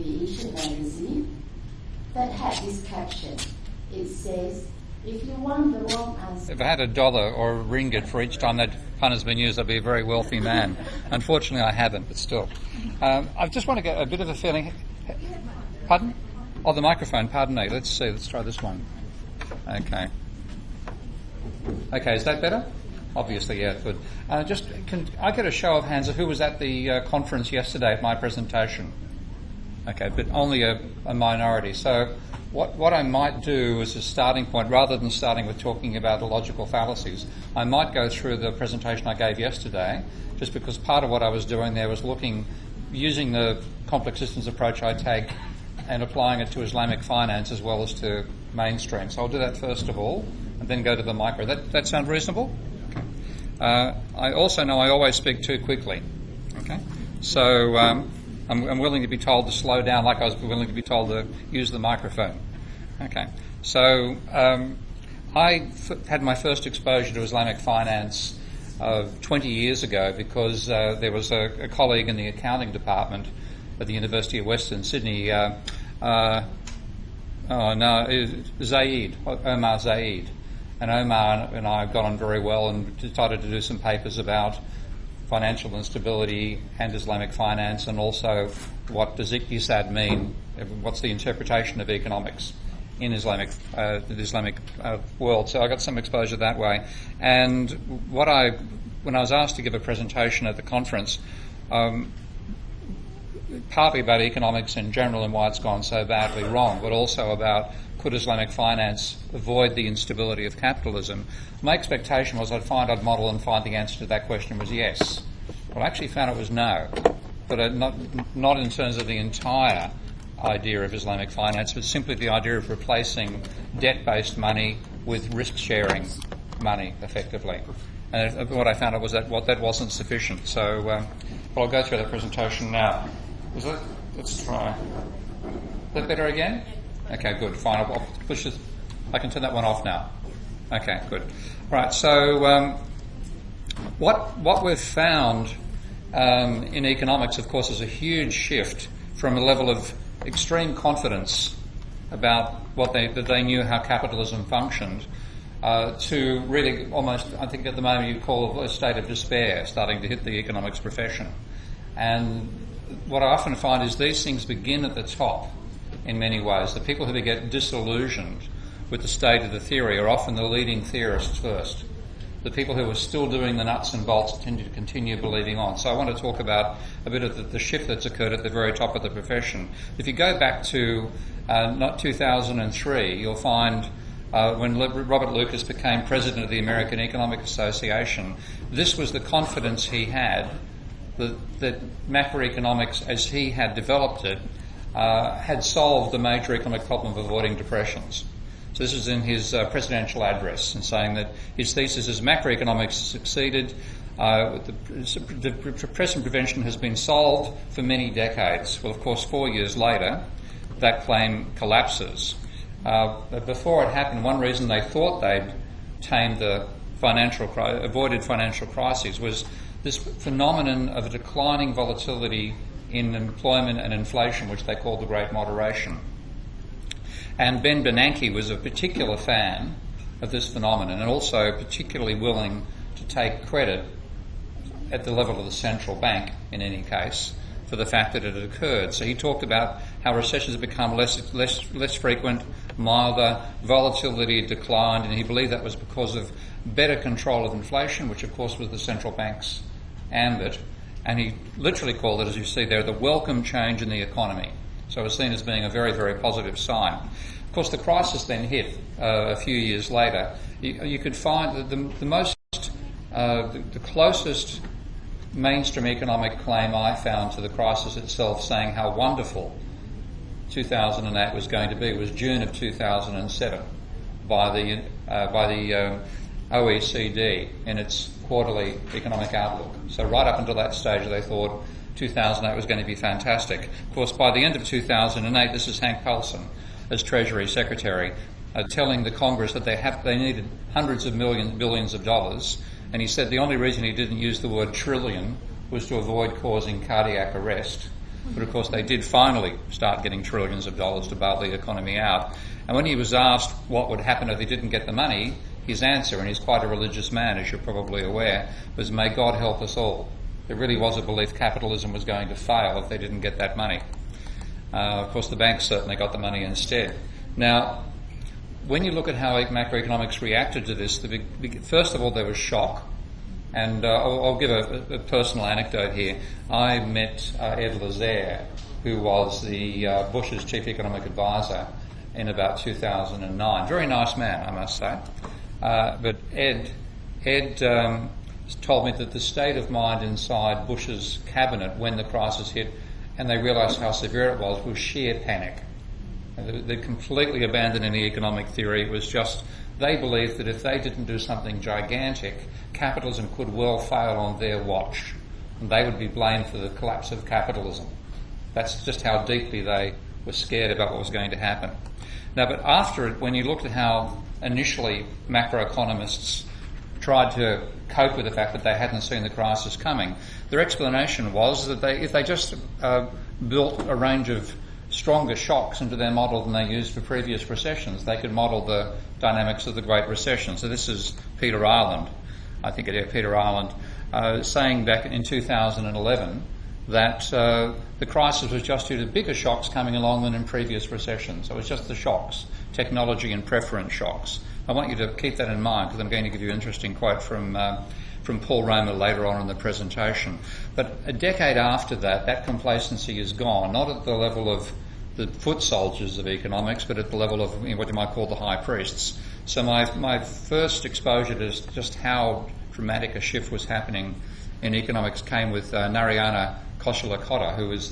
Aviation magazine that had this caption. It says, if you want the wrong answer... If I had $1 or a ringgit for each time that pun has been used, I'd be a very wealthy man. Unfortunately, I haven't, but still. I just want to get a bit of a feeling... Pardon? Oh, the microphone, pardon me. Let's see, let's try this one. Okay. Okay, is that better? Obviously, yeah, good. Can I get a show of hands of who was at the conference yesterday at my presentation? Okay, but only a minority. So what I might do as a starting point, rather than starting with talking about illogical fallacies, I might go through the presentation I gave yesterday, just because part of what I was doing there was using the complex systems approach I take and applying it to Islamic finance as well as to mainstream. So I'll do that first of all, and then go to the micro. That sound reasonable? Okay. I also know I always speak too quickly. Okay, so I'm willing to be told to slow down, like I was willing to be told to use the microphone. Okay, so I had my first exposure to Islamic finance 20 years ago because there was a colleague in the accounting department at the University of Western Sydney, Omar Zaid. And Omar and I got on very well and decided to do some papers about financial instability and Islamic finance, and also what does ISAD mean, what's the interpretation of economics in the Islamic world. So I got some exposure that way. And when I was asked to give a presentation at the conference, partly about economics in general and why it's gone so badly wrong, but also about could Islamic finance avoid the instability of capitalism, my expectation was I'd model and find the answer to that question was yes. Well, I actually found it was no, but not in terms of the entire idea of Islamic finance, but simply the idea of replacing debt-based money with risk-sharing money, effectively. And what I found was that that wasn't sufficient. So I'll go through that presentation now. Let's try. Is that better again? Okay, good, fine. I'll push this. I can turn that one off now. Okay, good. Right, so what we've found in economics, of course, is a huge shift from a level of extreme confidence about that they knew how capitalism functioned to really almost, I think at the moment you'd call a state of despair starting to hit the economics profession. And what I often find is these things begin at the top in many ways. The people who get disillusioned with the state of the theory are often the leading theorists first. The people who are still doing the nuts and bolts tend to continue believing on. So I want to talk about a bit of the shift that's occurred at the very top of the profession. If you go back to not 2003, you'll find when Robert Lucas became president of the American Economic Association, this was the confidence he had that macroeconomics, as he had developed it, had solved the major economic problem of avoiding depressions. So this is in his presidential address, and saying that his thesis is macroeconomics succeeded, the depression prevention has been solved for many decades. Well, of course, 4 years later, that claim collapses. But before it happened, one reason they thought they'd tamed the avoided financial crises was this phenomenon of a declining volatility in employment and inflation, which they called the Great Moderation. And Ben Bernanke was a particular fan of this phenomenon, and also particularly willing to take credit at the level of the central bank, in any case, for the fact that it had occurred. So he talked about how recessions had become less frequent, milder, volatility had declined, and he believed that was because of better control of inflation, which of course was the central bank's ambit. And he literally called it, as you see there, the welcome change in the economy. So it was seen as being a very, very positive sign. Of course, the crisis then hit a few years later. You could find that the closest mainstream economic claim I found to the crisis itself, saying how wonderful 2008 was going to be, was June of 2007 by the OECD in its quarterly economic outlook. So right up until that stage they thought 2008 was going to be fantastic. Of course, by the end of 2008, this is Hank Paulson as Treasury Secretary telling the Congress that they needed hundreds of billions of dollars, and he said the only reason he didn't use the word trillion was to avoid causing cardiac arrest. But of course they did finally start getting trillions of dollars to bail the economy out. And when he was asked what would happen if he didn't get the money, his answer, and he's quite a religious man as you're probably aware, was may God help us all. There really was a belief capitalism was going to fail if they didn't get that money. Of course the banks certainly got the money instead. Now, when you look at how macroeconomics reacted to this, first of all there was shock. And I'll give a personal anecdote here. I met Ed Lazaire, who was the Bush's chief economic advisor in about 2009. Very nice man, I must say. But Ed told me that the state of mind inside Bush's cabinet when the crisis hit and they realised how severe it was sheer panic. They completely abandoned any economic theory. It was just they believed that if they didn't do something gigantic, capitalism could well fail on their watch, and they would be blamed for the collapse of capitalism. That's just how deeply they were scared about what was going to happen. Now, but after it, when you looked at how initially macroeconomists tried to cope with the fact that they hadn't seen the crisis coming, their explanation was that if they just built a range of stronger shocks into their model than they used for previous recessions, they could model the dynamics of the Great Recession. So this is Peter Ireland, saying back in 2011 that the crisis was just due to bigger shocks coming along than in previous recessions. So it was just the shocks, technology and preference shocks. I want you to keep that in mind because I'm going to give you an interesting quote from Paul Romer later on in the presentation. But a decade after that, that complacency is gone, not at the level of the foot soldiers of economics, but at the level of what you might call the high priests. So my first exposure to just how dramatic a shift was happening in economics came with Narayana Koshalakotta, who was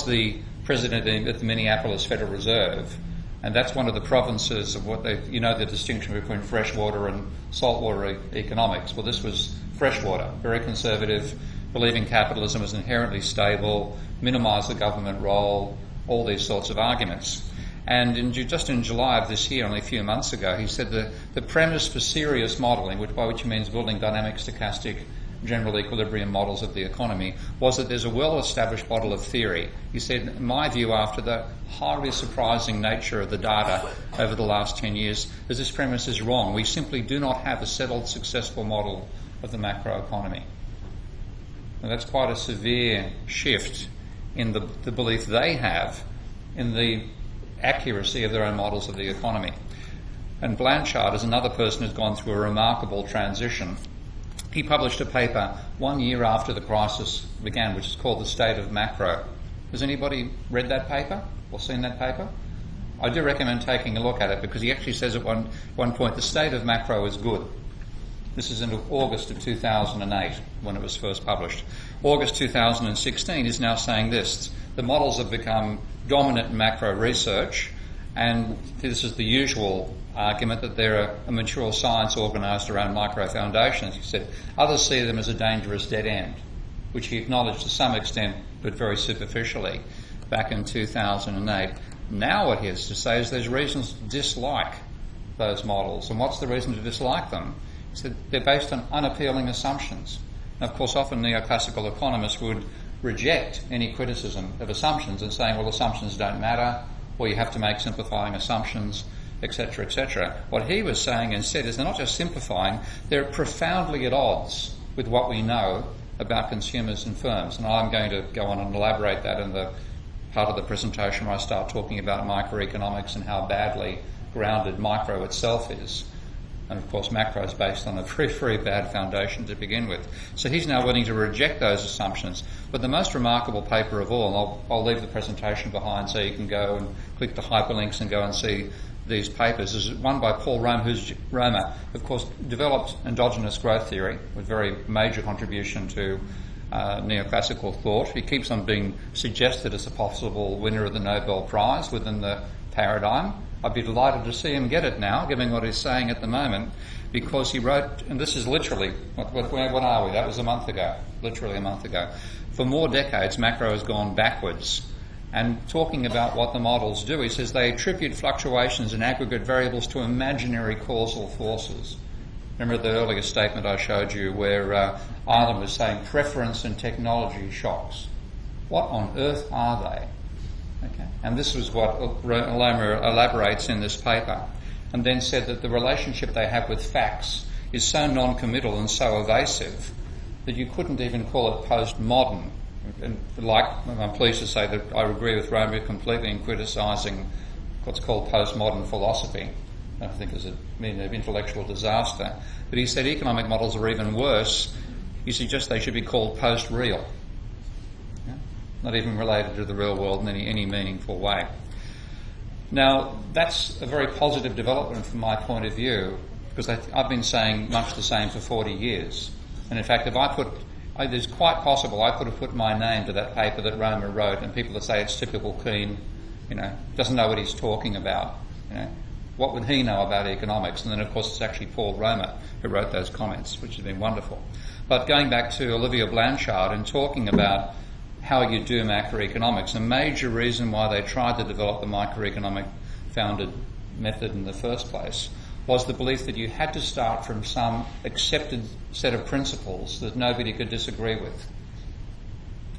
the president at the Minneapolis Federal Reserve. And that's one of the provinces of the distinction between freshwater and saltwater economics. Well, this was freshwater, very conservative, believing capitalism was inherently stable, minimise the government role, all these sorts of arguments. And just in July of this year, only a few months ago, he said the premise for serious modelling, by which he means building dynamic, stochastic, general equilibrium models of the economy, was that there's a well-established model of theory. He said, in my view, after the highly surprising nature of the data over the last 10 years, is this premise is wrong. We simply do not have a settled, successful model of the macroeconomy. And that's quite a severe shift in the belief they have in the accuracy of their own models of the economy. And Blanchard is another person who's gone through a remarkable transition. He published a paper 1 year after the crisis began, which is called The State of Macro. Has anybody read that paper or seen that paper? I do recommend taking a look at it because he actually says at one point the state of macro is good. This is in August of 2008 when it was first published. August 2016 is now saying this. The models have become dominant in macro research, and this is the usual argument that they're a mature science organised around micro foundations. He said others see them as a dangerous dead end, which he acknowledged to some extent but very superficially back in 2008. Now what he has to say is there's reasons to dislike those models. And what's the reason to dislike them? He said they're based on unappealing assumptions. And of course often neoclassical economists would reject any criticism of assumptions and saying, well, assumptions don't matter, or you have to make simplifying assumptions, etc., etc. What he was saying instead is they're not just simplifying, they're profoundly at odds with what we know about consumers and firms. And I'm going to go on and elaborate that in the part of the presentation where I start talking about microeconomics and how badly grounded micro itself is. And of course macro is based on a very, very bad foundation to begin with. So he's now willing to reject those assumptions. But the most remarkable paper of all, and I'll leave the presentation behind so you can go and click the hyperlinks and go and see these papers, is one by Paul Romer, who's of course developed endogenous growth theory with very major contribution to neoclassical thought. He keeps on being suggested as a possible winner of the Nobel Prize within the paradigm. I'd be delighted to see him get it now, given what he's saying at the moment, because he wrote, and this is literally, what are we? That was a month ago, literally a month ago. For more decades, macro has gone backwards. And talking about what the models do, he says they attribute fluctuations in aggregate variables to imaginary causal forces. Remember the earlier statement I showed you where Ireland was saying preference and technology shocks. what on earth are they? Okay. And this was what Loma elaborates in this paper, and then said that the relationship they have with facts is so non-committal and so evasive that you couldn't even call it postmodern. And I'm pleased to say that I agree with Roma completely in criticising what's called postmodern philosophy. I think is an intellectual disaster. But he said economic models are even worse. He suggests they should be called post-real. Yeah? Not even related to the real world in any meaningful way. Now, that's a very positive development from my point of view, because I've been saying much the same for 40 years. And in fact, if it's quite possible I could have put my name to that paper that Roma wrote, and people would say it's typical Keane, doesn't know what he's talking about. What would he know about economics? And then, of course, it's actually Paul Roma who wrote those comments, which has been wonderful. But going back to Olivia Blanchard and talking about how you do macroeconomics, a major reason why they tried to develop the microeconomic founded method in the first place was the belief that you had to start from some accepted set of principles that nobody could disagree with.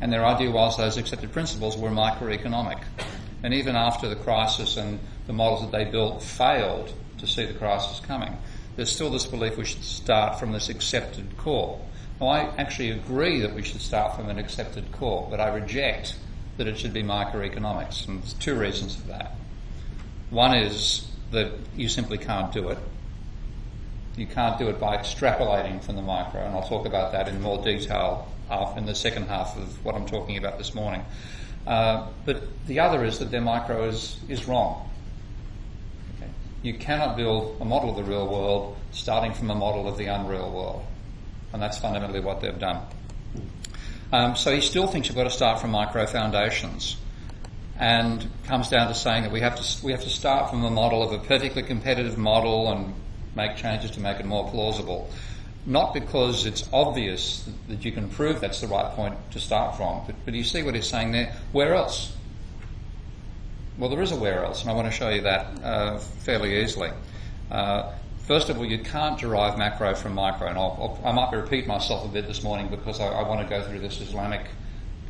And their idea was those accepted principles were microeconomic. And even after the crisis and the models that they built failed to see the crisis coming, there's still this belief we should start from this accepted core. Well, I actually agree that we should start from an accepted core, but I reject that it should be microeconomics. And there's two reasons for that. One is that you simply can't do it. You can't do it by extrapolating from the micro, and I'll talk about that in more detail in the second half of what I'm talking about this morning. But the other is that their micro is wrong. Okay? You cannot build a model of the real world starting from a model of the unreal world. And that's fundamentally what they've done. So he still thinks you've got to start from micro foundations, and comes down to saying that we have to start from a model of a perfectly competitive model and make changes to make it more plausible. Not because it's obvious that you can prove that's the right point to start from, but you see what he's saying there. Where else? Well, there is a where else, and I want to show you that fairly easily. First of all, you can't derive macro from micro, and I might repeat myself a bit this morning because I want to go through this Islamic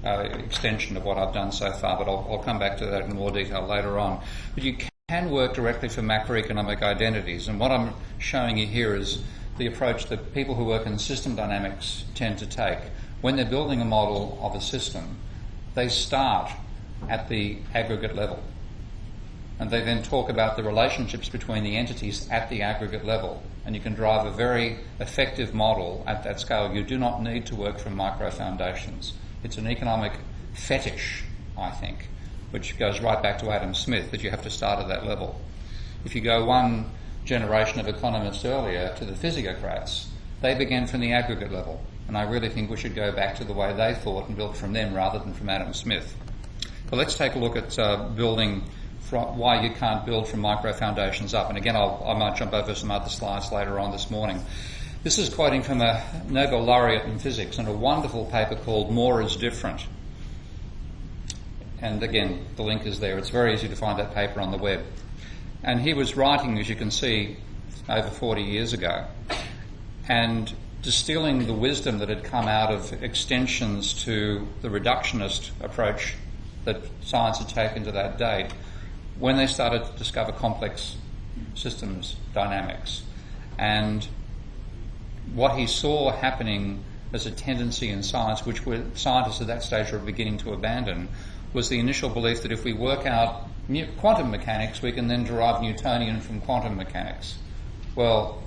extension of what I've done so far, but I'll come back to that in more detail later on. But you can work directly from macroeconomic identities, and what I'm showing you here is the approach that people who work in system dynamics tend to take. When they're building a model of a system, they start at the aggregate level, and they then talk about the relationships between the entities at the aggregate level, and you can drive a very effective model at that scale. You do not need to work from micro foundations. It's an economic fetish, I think, which goes right back to Adam Smith, that you have to start at that level. If you go one generation of economists earlier to the physiocrats, they began from the aggregate level, and I really think we should go back to the way they thought and build from them rather than from Adam Smith. But let's take a look at building why you can't build from micro foundations up. And again, I might jump over some other slides later on this morning. This is quoting from a Nobel laureate in physics and a wonderful paper called More is Different. And again, the link is there. It's very easy to find that paper on the web. And he was writing, as you can see, over 40 years ago, and distilling the wisdom that had come out of extensions to the reductionist approach that science had taken to that date, when they started to discover complex systems dynamics. And what he saw happening as a tendency in science, which scientists at that stage were beginning to abandon, was the initial belief that if we work out quantum mechanics, we can then derive Newtonian from quantum mechanics. Well,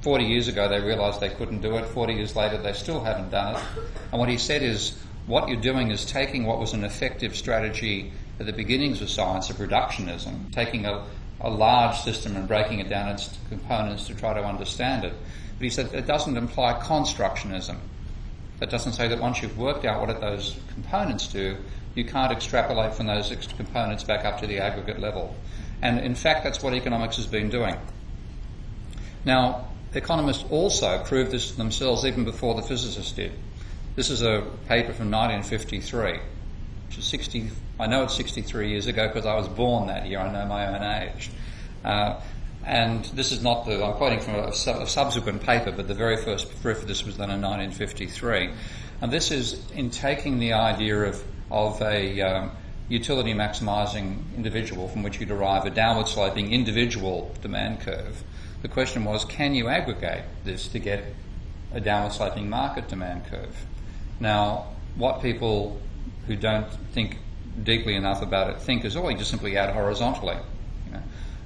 40 years ago they realised they couldn't do it. 40 years later they still haven't done it. And what he said is, what you're doing is taking what was an effective strategy at the beginnings of science, of reductionism, taking a large system and breaking it down into components to try to understand it. But he said it doesn't imply constructionism. That doesn't say that once you've worked out what those components do, you can't extrapolate from those components back up to the aggregate level. And in fact, that's what economics has been doing. Now, economists also proved this themselves even before the physicists did. This is a paper from 1953, which is I know it's 63 years ago because I was born that year. I know my own age. And this is not I'm quoting from a subsequent paper, but the very first proof of this was done in 1953. And this is in taking the idea of a utility maximising individual from which you derive a downward sloping individual demand curve. The question was, can you aggregate this to get a downward sloping market demand curve? Now, what people who don't think deeply enough about it think is, oh, you just simply add horizontally.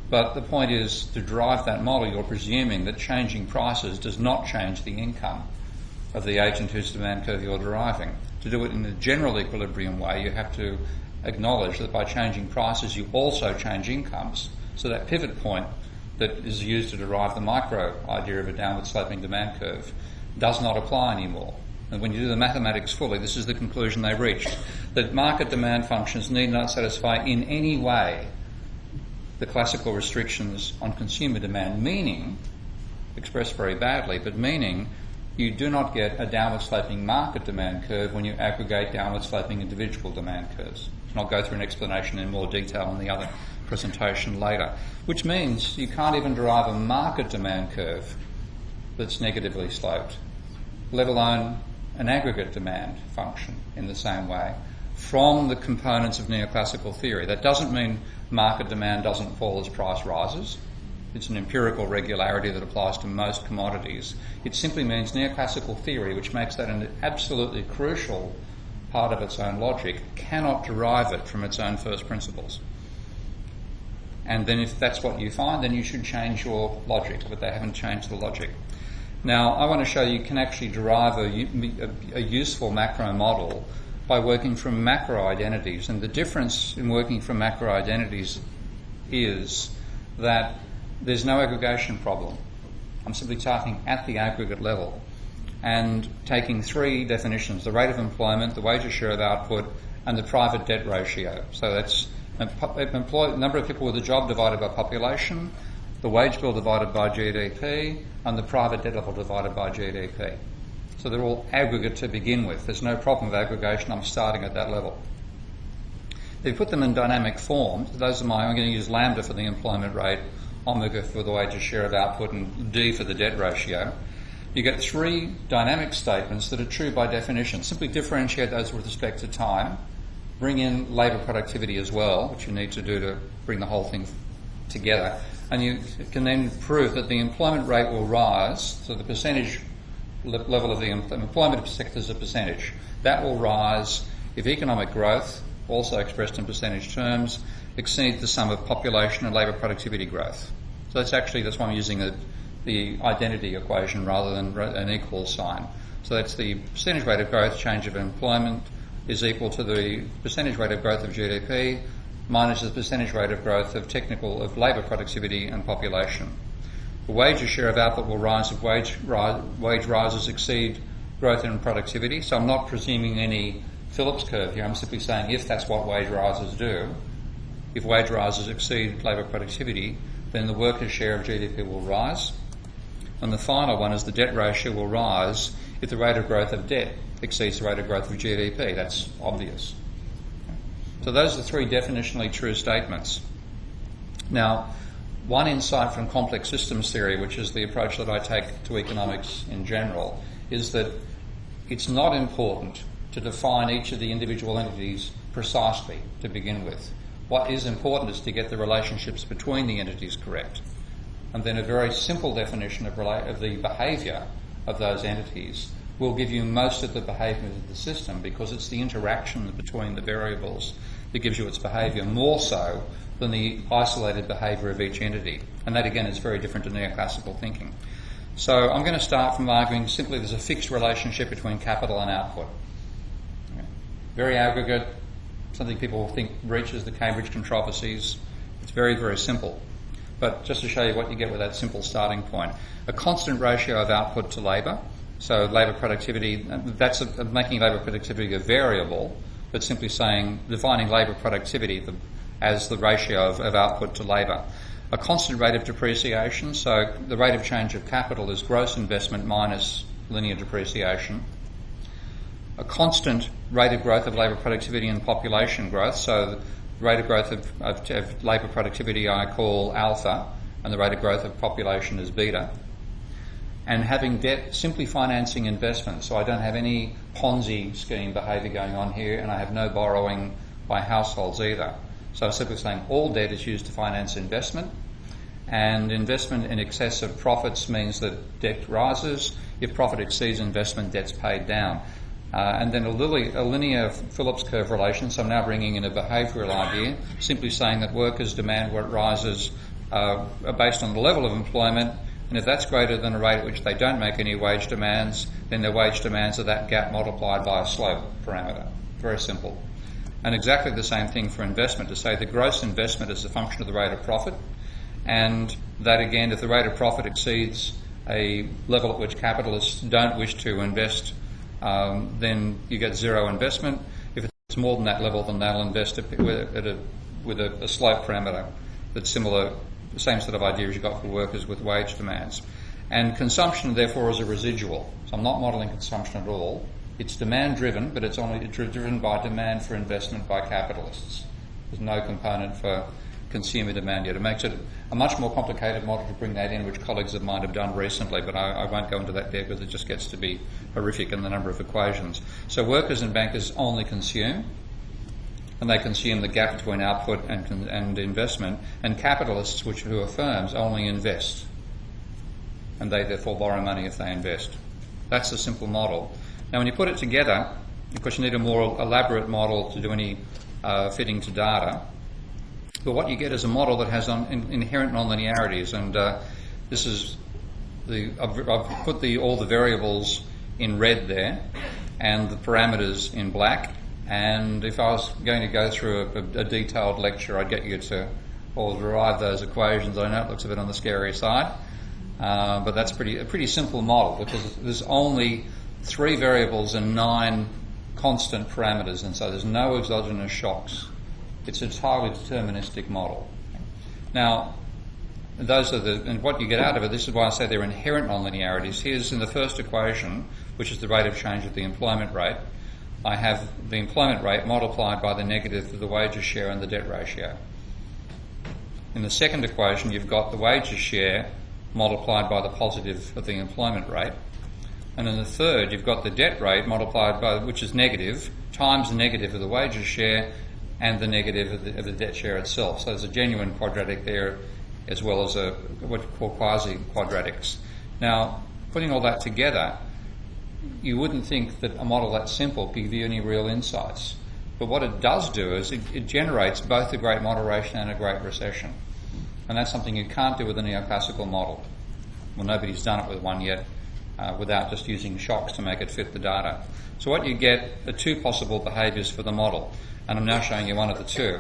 But the point is, to derive that model, you're presuming that changing prices does not change the income of the agent whose demand curve you're deriving. To do it in a general equilibrium way, you have to acknowledge that by changing prices, you also change incomes. So that pivot point that is used to derive the micro idea of a downward sloping demand curve does not apply anymore. And when you do the mathematics fully, this is the conclusion they reached, that market demand functions need not satisfy in any way the classical restrictions on consumer demand, meaning, expressed very badly, but meaning you do not get a downward sloping market demand curve when you aggregate downward sloping individual demand curves. And I'll go through an explanation in more detail in the other presentation later, which means you can't even derive a market demand curve that's negatively sloped, let alone an aggregate demand function in the same way from the components of neoclassical theory. That doesn't mean market demand doesn't fall as price rises. It's an empirical regularity that applies to most commodities. It simply means neoclassical theory, which makes that an absolutely crucial part of its own logic, cannot derive it from its own first principles. And then if that's what you find, then you should change your logic, but they haven't changed the logic. Now, I want to show you can actually derive a useful macro model by working from macro identities. And the difference in working from macro identities is that there's no aggregation problem. I'm simply talking at the aggregate level and taking three definitions: the rate of employment, the wages share of output, and the private debt ratio. So that's number of people with a job divided by population, the wage bill divided by GDP, and the private debt level divided by GDP. So they're all aggregate to begin with. There's no problem of aggregation. I'm starting at that level. If you put them in dynamic form, I'm going to use lambda for the employment rate, omega for the wages share of output, and D for the debt ratio. You get three dynamic statements that are true by definition. Simply differentiate those with respect to time. Bring in labour productivity as well, which you need to do to bring the whole thing together. And you can then prove that the employment rate will rise, so the percentage level of the employment sector is a percentage. That will rise if economic growth, also expressed in percentage terms, exceeds the sum of population and labour productivity growth. So that's why I'm using the identity equation rather than an equal sign. So that's the percentage rate of growth change of employment is equal to the percentage rate of growth of GDP minus the percentage rate of growth of labour productivity and population. The wages share of output will rise if wage rises exceed growth in productivity. So I'm not presuming any Phillips curve here. I'm simply saying if that's what wage rises do, if wage rises exceed labour productivity, then the workers' share of GDP will rise. And the final one is the debt ratio will rise if the rate of growth of debt exceeds the rate of growth of GDP. That's obvious. So those are three definitionally true statements. Now, one insight from complex systems theory, which is the approach that I take to economics in general, is that it's not important to define each of the individual entities precisely to begin with. What is important is to get the relationships between the entities correct. And then a very simple definition of the behaviour of those entities will give you most of the behaviour of the system, because it's the interaction between the variables that gives you its behaviour, more so than the isolated behaviour of each entity. And that, again, is very different to neoclassical thinking. So I'm going to start from arguing simply there's a fixed relationship between capital and output. Okay. Very aggregate, something people think reaches the Cambridge controversies. It's very, very simple. But just to show you what you get with that simple starting point, a constant ratio of output to labour. So labour productivity, that's making labour productivity a variable, but simply saying, defining labour productivity as the ratio of output to labour. A constant rate of depreciation, so the rate of change of capital is gross investment minus linear depreciation. A constant rate of growth of labour productivity and population growth, so the rate of growth of labour productivity I call alpha, and the rate of growth of population is beta. and having debt simply financing investment. So I don't have any Ponzi scheme behaviour going on here, and I have no borrowing by households either. So I'm simply saying all debt is used to finance investment, and investment in excess of profits means that debt rises. If profit exceeds investment, debt's paid down. And then a linear Phillips curve relation, so I'm now bringing in a behavioural idea, simply saying that workers' demand rises based on the level of employment, and if that's greater than a rate at which they don't make any wage demands, then their wage demands are that gap multiplied by a slope parameter. Very simple. And exactly the same thing for investment, to say the gross investment is a function of the rate of profit, and that again, if the rate of profit exceeds a level at which capitalists don't wish to invest, then you get zero investment. If it's more than that level, then they'll invest with a slope parameter that's similar, the same sort of idea as you got for workers with wage demands. And consumption, therefore, is a residual. So I'm not modelling consumption at all. It's demand driven, but it's only driven by demand for investment by capitalists. There's no component for consumer demand yet. It makes it a much more complicated model to bring that in, which colleagues of mine have done recently, but I won't go into that there because it just gets to be horrific in the number of equations. So workers and bankers only consume, and they consume the gap between output and investment, and capitalists, who are firms, only invest, and they therefore borrow money if they invest. That's the simple model. Now when you put it together, of course you need a more elaborate model to do any fitting to data. But what you get is a model that has inherent nonlinearities, and this is I've put all the variables in red there, and the parameters in black. And if I was going to go through a detailed lecture, I'd get you to all derive those equations. I know it looks a bit on the scary side, but that's a pretty simple model, because there's only 3 variables and 9 constant parameters, and so there's no exogenous shocks. It's an entirely deterministic model. Now, and what you get out of it, this is why I say they're inherent nonlinearities. Here's in the first equation, which is the rate of change of the employment rate. I have the employment rate multiplied by the negative of the wages share and the debt ratio. In the second equation, you've got the wages share multiplied by the positive of the employment rate. And in the third, you've got the debt rate multiplied by, which is negative, times the negative of the wages share and the negative of the debt share itself. So there's a genuine quadratic there, as well as what we call quasi-quadratics. Now, putting all that together, you wouldn't think that a model that simple could give you any real insights. But what it does do is it generates both a great moderation and a great recession. And that's something you can't do with a neoclassical model. Well, nobody's done it with one yet, without just using shocks to make it fit the data. So what you get are 2 possible behaviours for the model. And I'm now showing you one of the 2.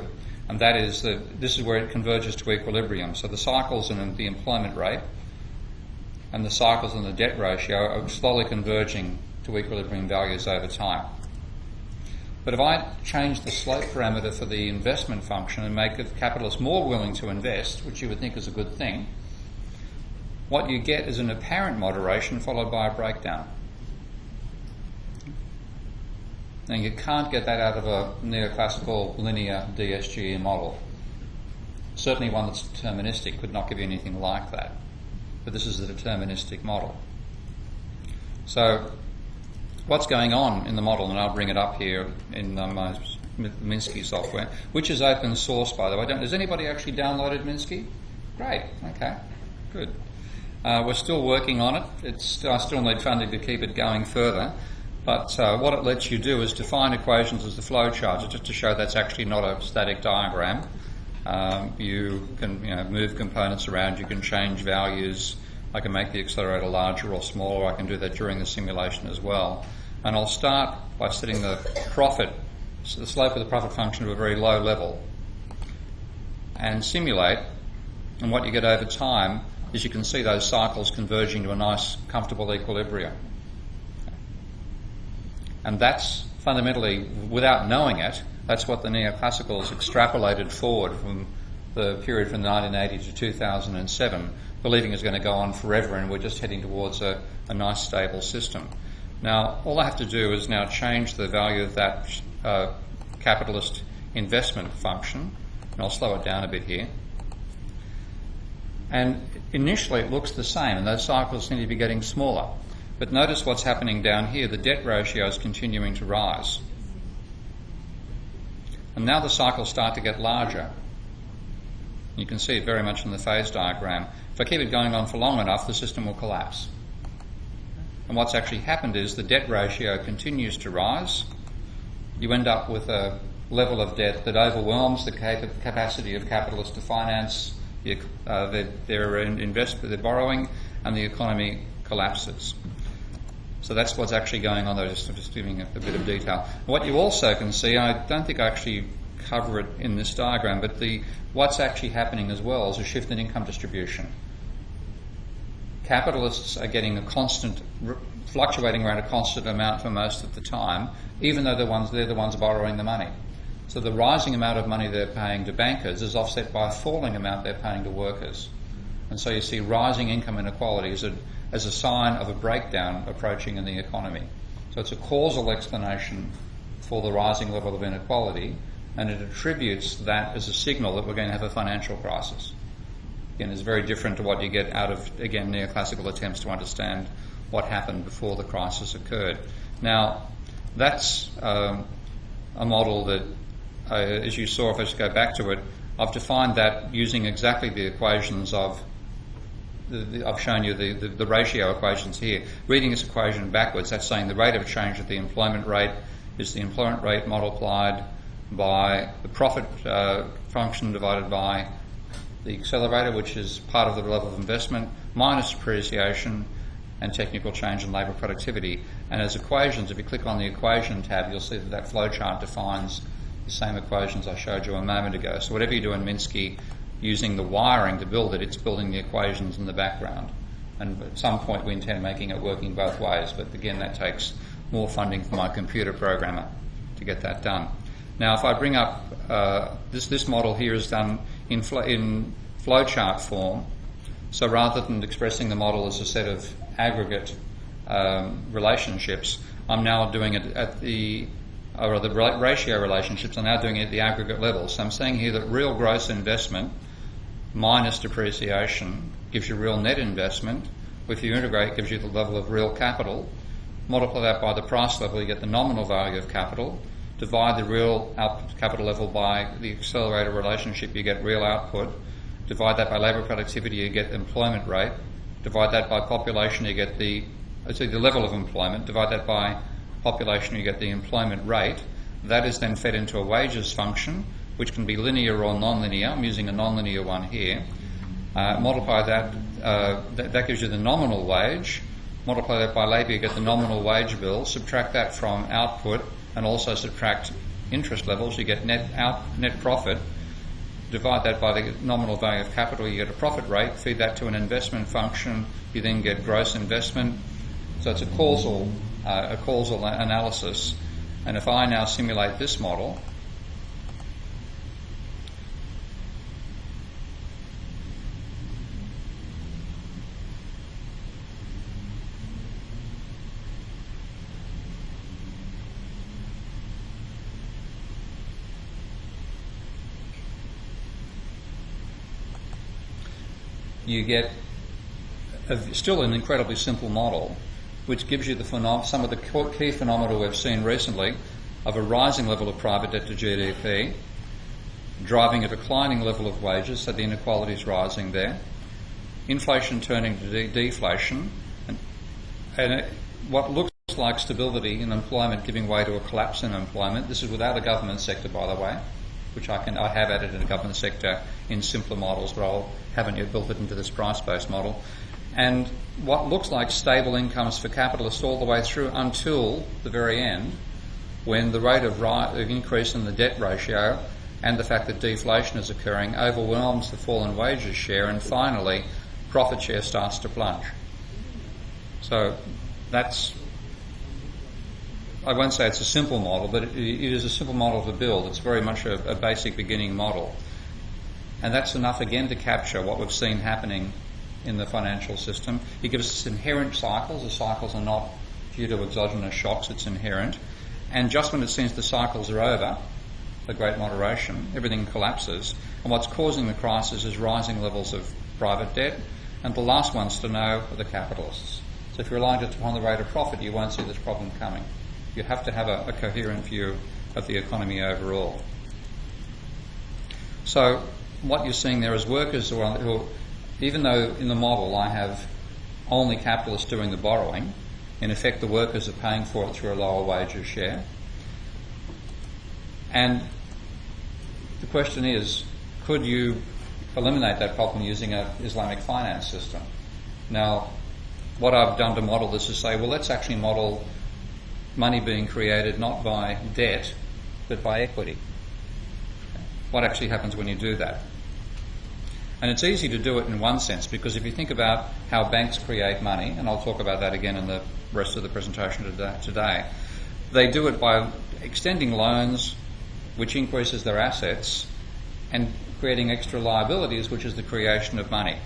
And that is this is where it converges to equilibrium. So the cycles in the employment rate and the cycles in the debt ratio are slowly converging to equilibrium values over time. But if I change the slope parameter for the investment function and make the capitalists more willing to invest, which you would think is a good thing, what you get is an apparent moderation followed by a breakdown. And you can't get that out of a neoclassical linear DSGE model. Certainly one that's deterministic could not give you anything like that. But this is a deterministic model. So what's going on in the model, and I'll bring it up here in my Minsky software, which is open source, by the way. Has anybody actually downloaded Minsky? Great, okay, good. We're still working on it. I still need funding to keep it going further. But what it lets you do is define equations as the flowchart, just to show that's actually not a static diagram. You can move components around, you can change values. I can make the accelerator larger or smaller. I can do that during the simulation as well. And I'll start by setting the profit, so the slope of the profit function to a very low level, and simulate. And what you get over time is you can see those cycles converging to a nice, comfortable equilibrium. And that's fundamentally, without knowing it, that's what the neoclassicals extrapolated forward from the period from 1980 to 2007, believing it's going to go on forever and we're just heading towards a nice stable system. Now, all I have to do is now change the value of that capitalist investment function, and I'll slow it down a bit here. And initially it looks the same, and those cycles seem to be getting smaller. But notice what's happening down here. The debt ratio is continuing to rise. And now the cycles start to get larger. You can see it very much in the phase diagram. If I keep it going on for long enough, the system will collapse. And what's actually happened is the debt ratio continues to rise. You end up with a level of debt that overwhelms the capacity of capitalists to finance their borrowing, and the economy collapses. So that's what's actually going on there, just giving a bit of detail. What you also can see, I don't think I actually cover it in this diagram, but what's actually happening as well is a shift in income distribution. Capitalists are getting fluctuating around a constant amount for most of the time, even though they're the ones borrowing the money. So the rising amount of money they're paying to bankers is offset by a falling amount they're paying to workers. And so you see rising income inequality as a sign of a breakdown approaching in the economy. So it's a causal explanation for the rising level of inequality, and it attributes that as a signal that we're going to have a financial crisis. Again, it's very different to what you get out of, again, neoclassical attempts to understand what happened before the crisis occurred. Now, that's a model that, as you saw, if I just go back to it, I've defined that using exactly the equations of I've shown you the ratio equations here. Reading this equation backwards, that's saying the rate of change of the employment rate is the employment rate multiplied by the profit function divided by the accelerator, which is part of the level of investment, minus depreciation and technical change in labour productivity. And as equations, if you click on the equation tab, you'll see that flowchart defines the same equations I showed you a moment ago. So whatever you do in Minsky, using the wiring to build it, it's building the equations in the background. And at some point we intend making it working both ways, but again that takes more funding for my computer programmer to get that done. Now if I bring up, this model here is done in flowchart form, so rather than expressing the model as a set of aggregate relationships, I'm now doing it at the ratio relationships, I'm now doing it at the aggregate level. So I'm saying here that real gross investment minus depreciation gives you real net investment. If you integrate, it gives you the level of real capital. Multiply that by the price level, you get the nominal value of capital. Divide the real capital level by the accelerator relationship, you get real output. Divide that by labour productivity, you get employment rate. Divide that by population, you get the level of employment. Divide that by population, you get the employment rate. That is then fed into a wages function, which can be linear or non-linear. I'm using a non-linear one here. Multiply that, that gives you the nominal wage. Multiply that by labour, you get the nominal wage bill. Subtract that from output and also subtract interest levels, you get net profit. Divide that by the nominal value of capital, you get a profit rate. Feed that to an investment function, you then get gross investment. So it's a causal analysis. And if I now simulate this model, you get still an incredibly simple model, which gives you some of the key phenomena we've seen recently of a rising level of private debt to GDP, driving a declining level of wages, so the inequality is rising there, inflation turning to deflation, and what looks like stability in employment giving way to a collapse in employment. This is without a government sector, by the way, which I have added in a government sector in simpler models, but I haven't yet built it into this price-based model. And what looks like stable incomes for capitalists all the way through until the very end, when the rate of increase in the debt ratio and the fact that deflation is occurring overwhelms the fall in wages share, and finally profit share starts to plunge. So that's, I won't say it's a simple model, but it is a simple model to build. It's very much a basic beginning model. And that's enough again to capture what we've seen happening in the financial system. It gives us inherent cycles. The cycles are not due to exogenous shocks, it's inherent. And just when it seems the cycles are over, the great moderation, everything collapses. And what's causing the crisis is rising levels of private debt, and the last ones to know are the capitalists. So if you're relying just upon the rate of profit, you won't see this problem coming. You have to have a coherent view of the economy overall. So what you're seeing there is workers who, even though in the model I have only capitalists doing the borrowing, in effect the workers are paying for it through a lower wages share. And the question is, could you eliminate that problem using an Islamic finance system? Now, what I've done to model this is say, well, let's actually model money being created not by debt, but by equity. What actually happens when you do that? And it's easy to do it in one sense, because if you think about how banks create money, and I'll talk about that again in the rest of the presentation today, they do it by extending loans, which increases their assets, and creating extra liabilities, which is the creation of money.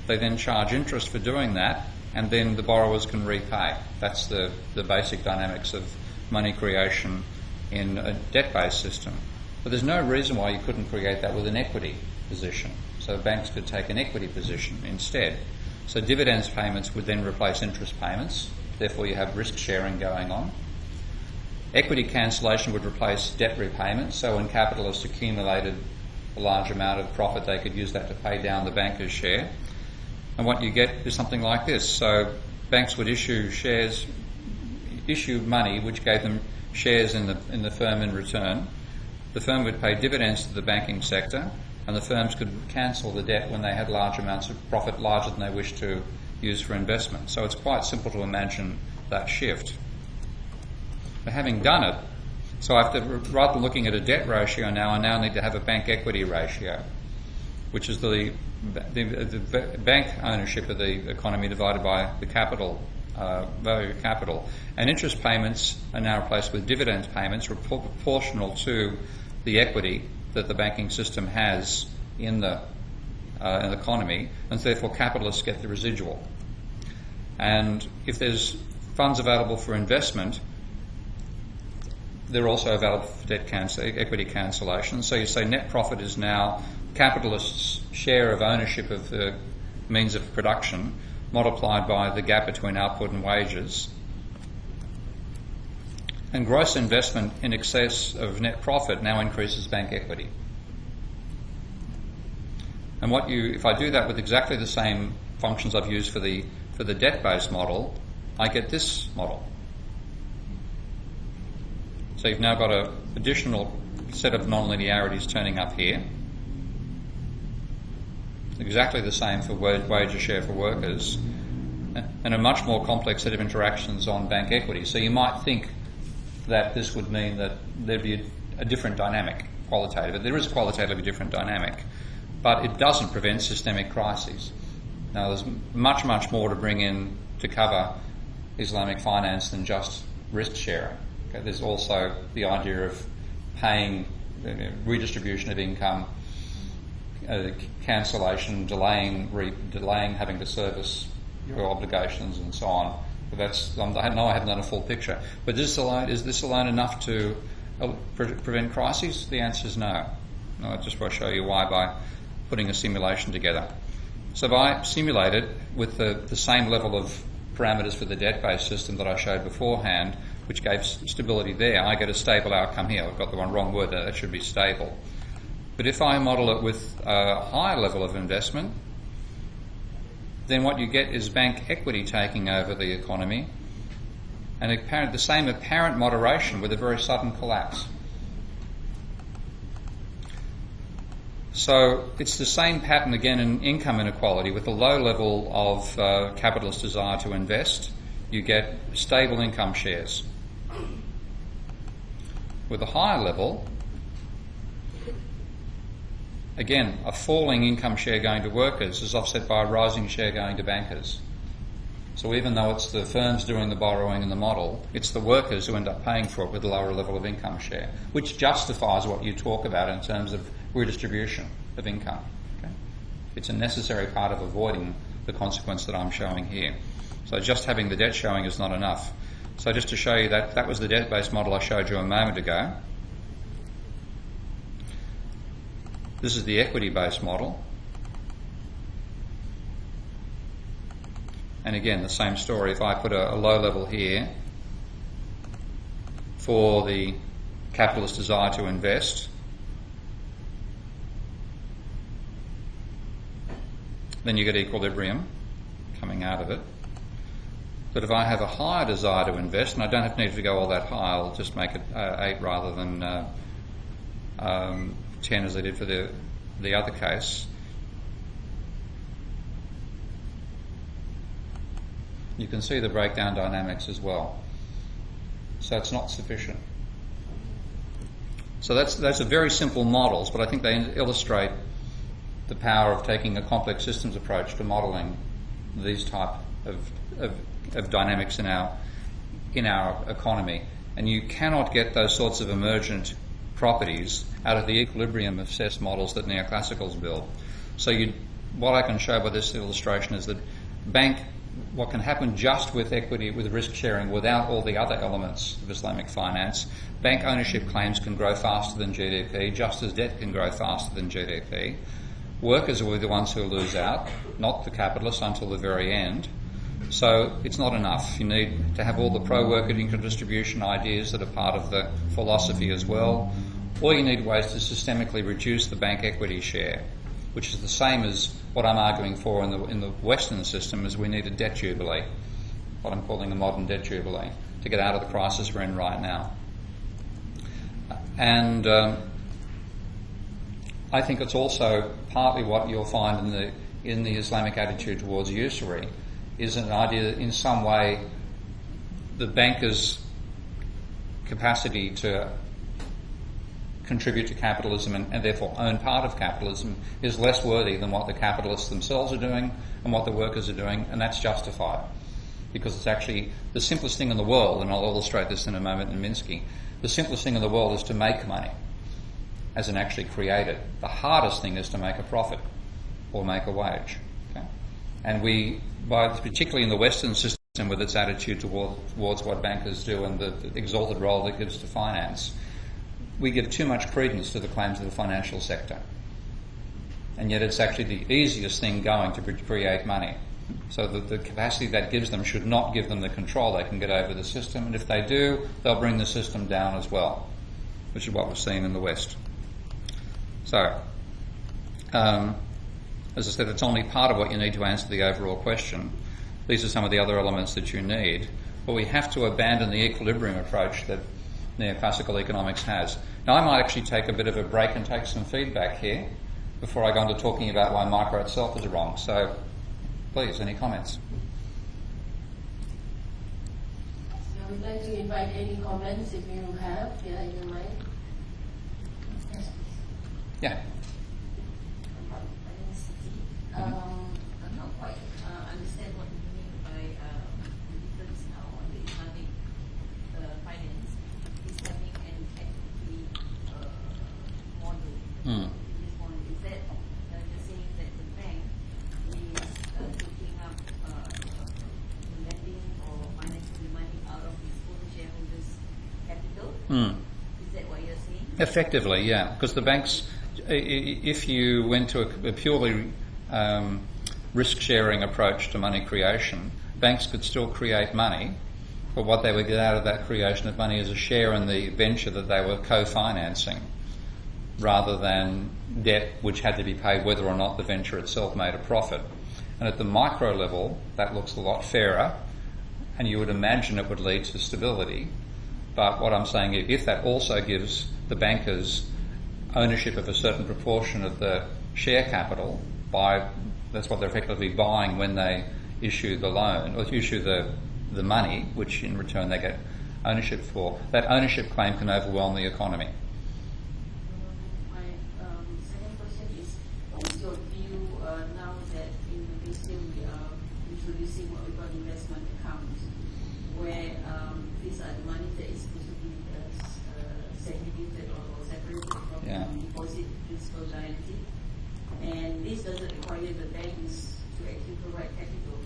They then charge interest for doing that, and then the borrowers can repay. That's the basic dynamics of money creation in a debt-based system. But there's no reason why you couldn't create that with an equity position. So banks could take an equity position instead. So dividends payments would then replace interest payments, therefore you have risk sharing going on. Equity cancellation would replace debt repayment, so when capitalists accumulated a large amount of profit, they could use that to pay down the banker's share. And what you get is something like this. So banks would issue money which gave them shares in the firm in return. The firm would pay dividends to the banking sector, and the firms could cancel the debt when they had large amounts of profit, larger than they wished to use for investment. So it's quite simple to imagine that shift. But having done it, so I have to, rather than looking at a debt ratio now, I now need to have a bank equity ratio, which is the bank ownership of the economy divided by the capital, value of capital. And interest payments are now replaced with dividend payments proportional to the equity that the banking system has in the economy, and therefore capitalists get the residual. And if there's funds available for investment, they're also available for equity cancellation. So you say net profit is now capitalists' share of ownership of the means of production multiplied by the gap between output and wages. And gross investment in excess of net profit now increases bank equity. And if I do that with exactly the same functions I've used for the debt-based model, I get this model. So you've now got an additional set of nonlinearities turning up here. Exactly the same for wages share for workers, and a much more complex set of interactions on bank equity. So you might think that this would mean that there'd be a different dynamic, qualitative. There is a qualitatively different dynamic, but it doesn't prevent systemic crises. Now there's much, much more to bring in to cover Islamic finance than just risk sharing. Okay, there's also the idea of paying, redistribution of income, cancellation, delaying having to service your obligations and so on. But I haven't done a full picture. But is this alone enough to prevent crises? The answer is no. I just want to show you why by putting a simulation together. So if I simulate it with the same level of parameters for the debt-based system that I showed beforehand, which gave stability there, I get a stable outcome here. I've got the wrong word there. That should be stable. But if I model it with a higher level of investment, then what you get is bank equity taking over the economy, and the same apparent moderation with a very sudden collapse. So it's the same pattern again in income inequality. With a low level of capitalist desire to invest, you get stable income shares. With a higher level, again, a falling income share going to workers is offset by a rising share going to bankers. So even though it's the firms doing the borrowing in the model, it's the workers who end up paying for it with a lower level of income share, which justifies what you talk about in terms of redistribution of income. Okay? It's a necessary part of avoiding the consequence that I'm showing here. So just having the debt showing is not enough. So just to show you that was the debt-based model I showed you a moment ago. This is the equity-based model. And again, the same story. If I put a low level here for the capitalist desire to invest, then you get equilibrium coming out of it. But if I have a higher desire to invest, and I don't need to go all that high, I'll just make it 8 rather than 10 as I did for the other case. You can see the breakdown dynamics as well. So it's not sufficient. So that's a very simple models, but I think they illustrate the power of taking a complex systems approach to modelling these type of dynamics in our economy. And you cannot get those sorts of emergent properties out of the equilibrium assessed models that neoclassicals build. So what I can show by this illustration is that what can happen just with equity, with risk sharing, without all the other elements of Islamic finance, bank ownership claims can grow faster than GDP, just as debt can grow faster than GDP. Workers will be the ones who lose out, not the capitalists until the very end. So it's not enough. You need to have all the pro-worker income distribution ideas that are part of the philosophy as well. Or you need ways to systemically reduce the bank equity share, which is the same as what I'm arguing for in the Western system, is we need a debt jubilee, what I'm calling a modern debt jubilee, to get out of the crisis we're in right now. And I think it's also partly what you'll find in the Islamic attitude towards usury, is an idea that in some way the banker's capacity to contribute to capitalism and therefore own part of capitalism is less worthy than what the capitalists themselves are doing and what the workers are doing, and that's justified. Because it's actually the simplest thing in the world, and I'll illustrate this in a moment in Minsky, the simplest thing in the world is to make money, as in actually create it. The hardest thing is to make a profit or make a wage. Okay? And particularly in the Western system with its attitude towards what bankers do and the exalted role that it gives to finance, we give too much credence to the claims of the financial sector. And yet it's actually the easiest thing going to create money. So the capacity that gives them should not give them the control they can get over the system, and if they do, they'll bring the system down as well, which is what we've seen in the West. So, as I said, it's only part of what you need to answer the overall question. These are some of the other elements that you need, but we have to abandon the equilibrium approach that neoclassical economics has. Now, I might actually take a bit of a break and take some feedback here before I go on to talking about why micro itself is wrong. So, please, any comments? So I would like to invite any comments if you have in your mind. Yes, please. Yeah. I'm not quite understand what you mean by the difference now on the Islamic finance, Islamic and equity model. This one is that you're saying that the bank is taking up lending or financing the money out of its own shareholders' capital. Is that what you're saying? Effectively, yeah, because the banks, if you went to a purely risk-sharing approach to money creation, banks could still create money, but what they would get out of that creation of money is a share in the venture that they were co-financing, rather than debt which had to be paid whether or not the venture itself made a profit. And at the micro level, that looks a lot fairer, and you would imagine it would lead to stability. But what I'm saying is, if that also gives the bankers ownership of a certain proportion of the share capital, that's what they're effectively buying when they issue the loan, or issue the money, which in return they get ownership for, that ownership claim can overwhelm the economy. My second question is, what is your view now that in Malaysia we are introducing what we call investment accounts, where these are the money that is supposed to be segregated or separated from deposit principal liability, and this doesn't require the banks to actually provide capital.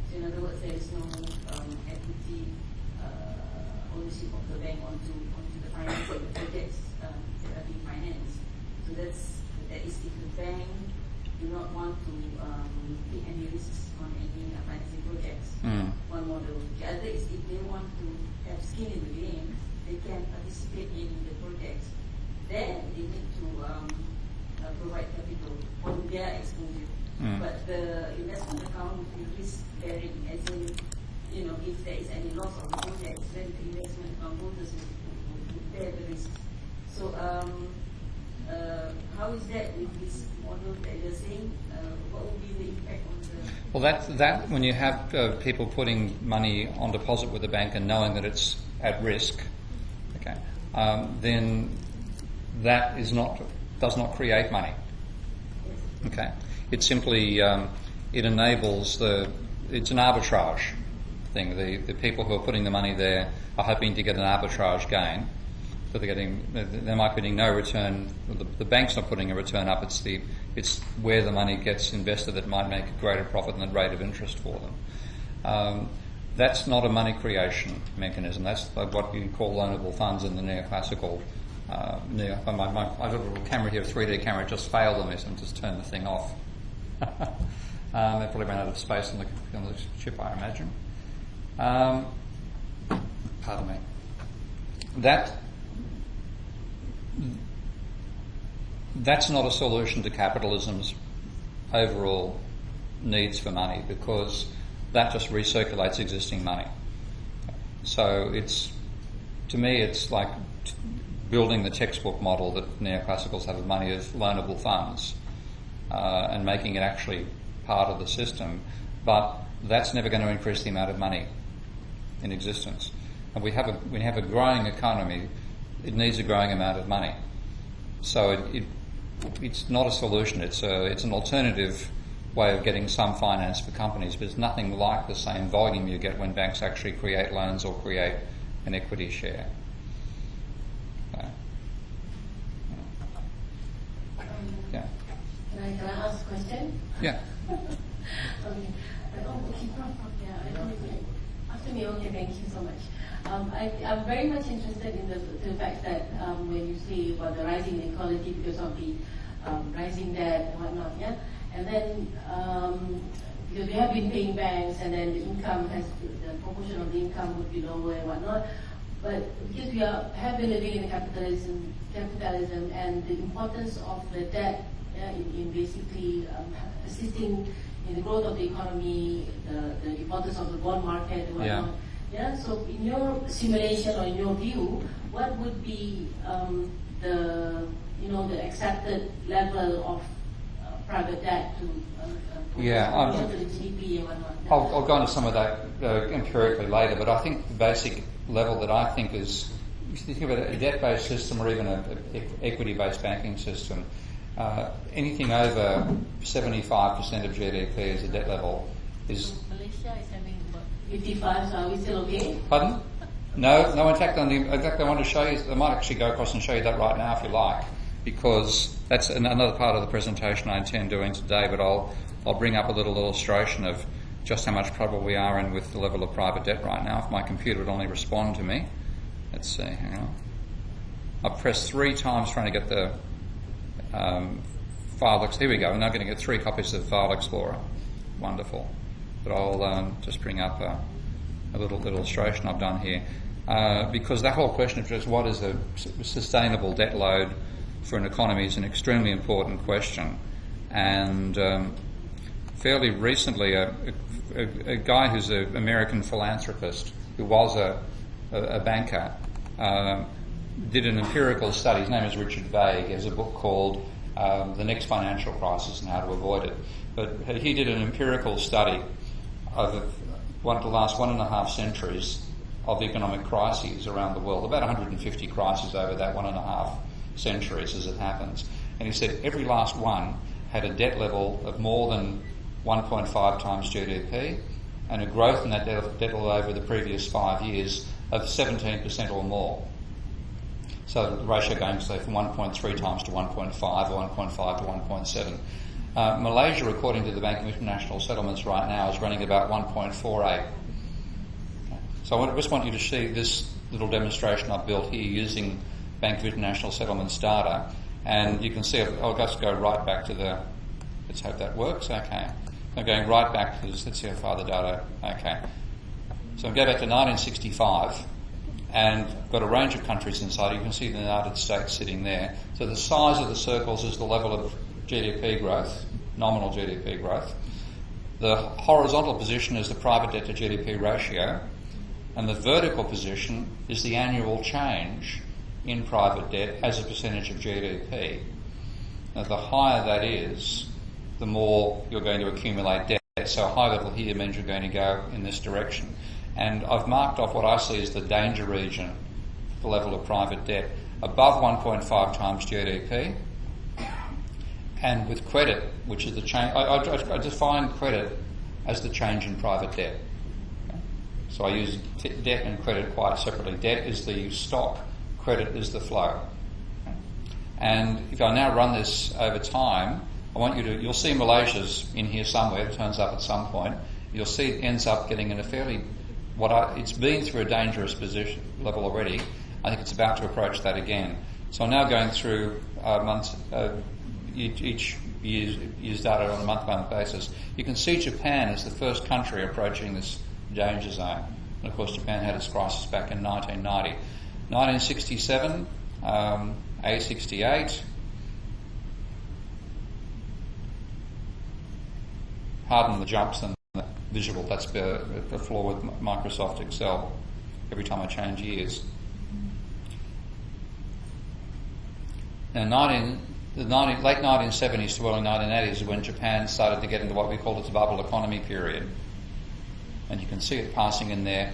So in other words, there is no equity ownership of the bank onto the financing, the projects that are being financed. So that is if the bank do not want to take any risks on any financing projects. One model. The other is if they want to have skin in the game, they can participate in the projects. Then they need to provide capital on their exposure. But the investment account would be risk bearing, as in, if there is any loss of the project, then the investment account holders would bear the risk. So how is that with this model that you're saying? What would be the impact on the... Well, that when you have people putting money on deposit with the bank and knowing that it's at risk, okay, then that does not create money. Okay, it simply it enables it's an arbitrage thing. The people who are putting the money there are hoping to get an arbitrage gain, but they might be getting no return. The bank's not putting a return up. It's where the money gets invested that might make a greater profit than the rate of interest for them. That's not a money creation mechanism. That's what you call loanable funds in the neoclassical. I've got a little camera here, a 3D camera. It just failed on this and just turned the thing off. They probably ran out of space on the chip, I imagine. Pardon me. That's not a solution to capitalism's overall needs for money, because that just recirculates existing money. So to me it's like building the textbook model that neoclassicals have of money as loanable funds and making it actually part of the system, but that's never going to increase the amount of money in existence. And we have a growing economy. It needs a growing amount of money. So it's not a solution. It's an alternative way of getting some finance for companies, but it's nothing like the same volume you get when banks actually create loans or create an equity share. Yeah. Can I ask a question? Yeah. Okay. After me, okay, thank you so much. I'm very much interested in the fact that when you say about the rising inequality because of the rising debt and whatnot, yeah? And then because we have been paying banks, and then the proportion of the income would be lower and whatnot. But because we have been living in capitalism, and the importance of the debt in basically assisting in the growth of the economy, the importance of the bond market and whatnot. Yeah. So in your simulation or in your view, what would be the accepted level of private debt to the GDP and whatnot? I'll go into some of that empirically later, but I think the basic level that I think is, if you think about a debt-based system or even an equity-based banking system, anything over 75% of GDP as a debt level is... Malaysia is having about 55, so are we still okay? Pardon? No, in fact, I want to show you, I might actually go across and show you that right now if you like, because that's another part of the presentation I intend doing today, but I'll bring up a little illustration of just how much trouble we are in with the level of private debt right now. If my computer would only respond to me. Let's see, hang on. I've pressed 3 times trying to get the file. Here we go. We're now going to get 3 copies of File Explorer. Wonderful. But I'll just bring up a little illustration I've done here. Because that whole question of just what is a sustainable debt load for an economy is an extremely important question. And fairly recently, a guy who's an American philanthropist who was a banker did an empirical study. His name is Richard Vague. He has a book called The Next Financial Crisis and How to Avoid It. But he did an empirical study of the last 1.5 centuries of economic crises around the world, about 150 crises over that 1.5 centuries as it happens. And he said every last one had a debt level of more than 1.5 times GDP and a growth in that debt level over the previous 5 years of 17% or more. So the ratio going, say, from 1.3 times to 1.5 or 1.5 to 1.7. Malaysia, according to the Bank of International Settlements right now, is running about 1.48. So I just want you to see this little demonstration I've built here using Bank of International Settlements data. And you can see, I'll just go right back to the Let's hope that works. Okay. I'm going right back to this. Let's see how far the data. Okay. So I'll go back to 1965 and got a range of countries inside. You can see the United States sitting there. So the size of the circles is the level of GDP growth, nominal GDP growth. The horizontal position is the private debt to GDP ratio, and the vertical position is the annual change in private debt as a percentage of GDP. Now, the higher that is, the more you're going to accumulate debt. So a high level here means you're going to go in this direction. And I've marked off what I see as the danger region, the level of private debt, above 1.5 times GDP, and with credit, which is the change. I define credit as the change in private debt. Okay? So I use debt and credit quite separately. Debt is the stock, credit is the flow. Okay? And if I now run this over time, I want you to, you'll see Malaysia's in here somewhere, it turns up at some point. You'll see it ends up getting in a fairly, it's been through a dangerous position level already. I think it's about to approach that again. So I'm now going through months, each year's data on a month-by-month basis. You can see Japan as the first country approaching this danger zone. And of course Japan had its crisis back in 1990. 1967, A68. Pardon the jumps and the visual, that's the flaw with Microsoft Excel every time I change years. Now, the late 1970s to early 1980s is when Japan started to get into what we call its bubble economy period. And you can see it passing in there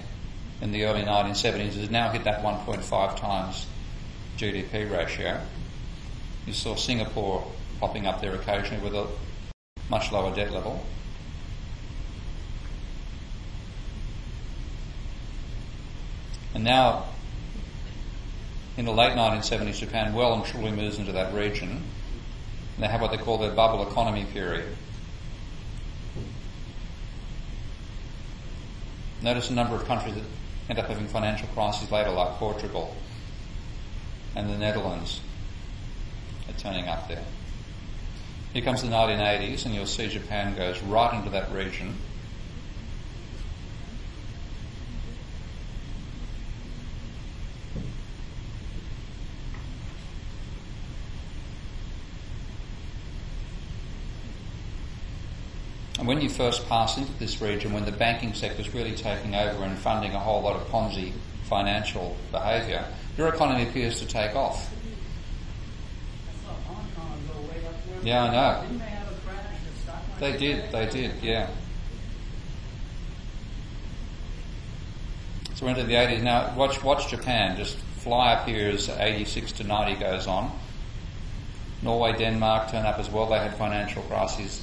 in the early 1970s. It has now hit that 1.5 times GDP ratio. You saw Singapore popping up there occasionally with a much lower debt level. And now, in the late 1970s, Japan well and truly moves into that region. And they have what they call their bubble economy period. Notice a number of countries that end up having financial crises later, like Portugal and the Netherlands are turning up there. Here comes the 1980s, and you'll see Japan goes right into that region. And when you first pass into this region, when the banking sector is really taking over and funding a whole lot of Ponzi financial behaviour, your economy appears to take off. Yeah, I know. Didn't they have a crash? The stock market They did, yeah. So we're into the 80s. Now, watch Japan. Just fly up here as 86 to 90 goes on. Norway, Denmark turn up as well. They had financial crises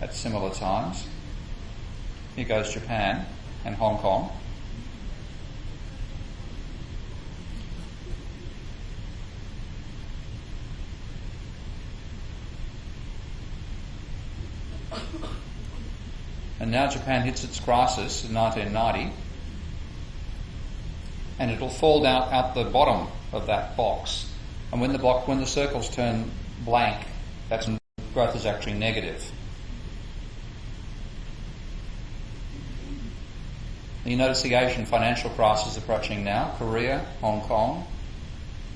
at similar times. Here goes Japan and Hong Kong. And now Japan hits its crisis in 1990, and it'll fall down out the bottom of that box. And when the circles turn blank, that's when growth is actually negative. You notice the Asian financial crisis approaching now. Korea, Hong Kong,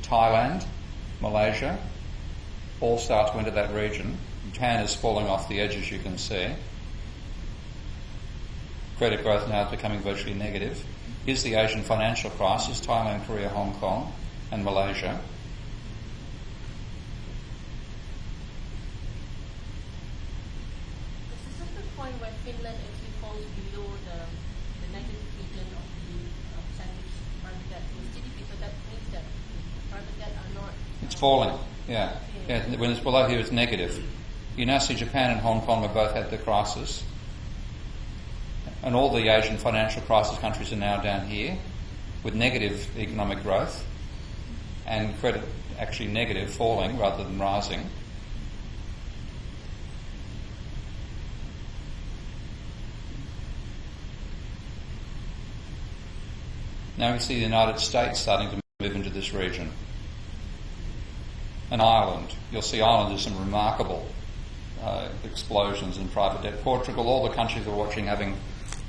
Thailand, Malaysia, all start to enter that region. Japan is falling off the edge, as you can see. Credit growth now is becoming virtually negative. Here's the Asian financial crisis, Thailand, Korea, Hong Kong, and Malaysia. Is this the point where Finland actually falls below the negative region of the percentage private debt to GDP? So that means that private debt are not... It's falling, yeah. When it's below here, it's negative. You now see Japan and Hong Kong have both had the crisis. And all the Asian financial crisis countries are now down here with negative economic growth and credit actually negative, falling rather than rising. Now we see the United States starting to move into this region. And Ireland. You'll see Ireland has some remarkable explosions in private debt. Portugal, all the countries we're watching having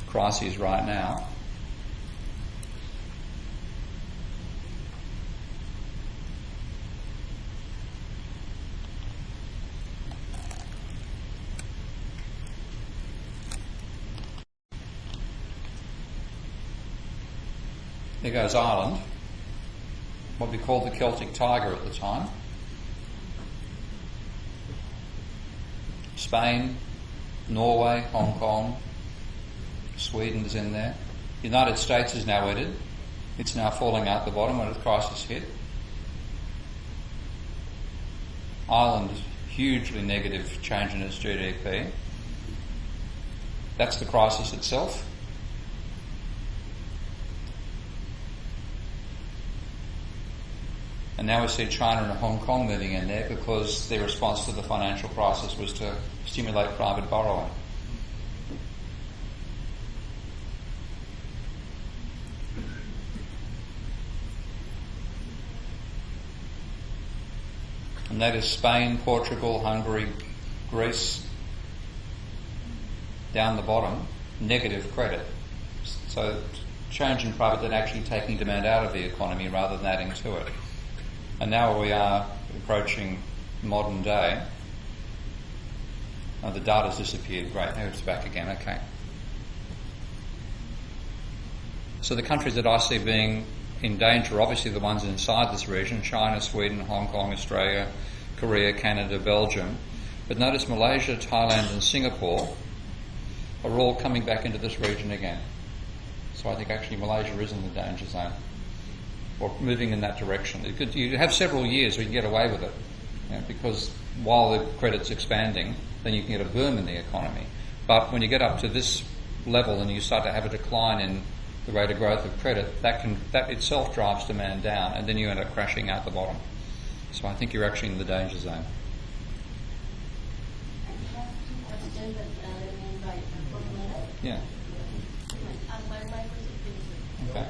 crises right now. There goes Ireland, what we called the Celtic Tiger at the time. Spain, Norway, Hong Kong, Sweden is in there. The United States is now headed. It's now falling out the bottom when the crisis hit. Ireland, hugely negative change in its GDP. That's the crisis itself. And now we see China and Hong Kong moving in there because their response to the financial crisis was to stimulate private borrowing. And that is Spain, Portugal, Hungary, Greece, down the bottom, negative credit. So change in private debt actually taking demand out of the economy rather than adding to it. And now we are approaching modern day. Oh, the data's disappeared. Great, now it's back again. Okay. So the countries that I see being in danger, obviously the ones inside this region, China, Sweden, Hong Kong, Australia, Korea, Canada, Belgium. But notice Malaysia, Thailand and Singapore are all coming back into this region again. So I think actually Malaysia is in the danger zone, or moving in that direction. You have several years where you can get away with it, because while the credit's expanding, then you can get a boom in the economy. But when you get up to this level and you start to have a decline in the rate of growth of credit, that itself drives demand down, and then you end up crashing out the bottom. So I think you're actually in the danger zone. I have two questions that let me invite for Yeah. my question is Okay.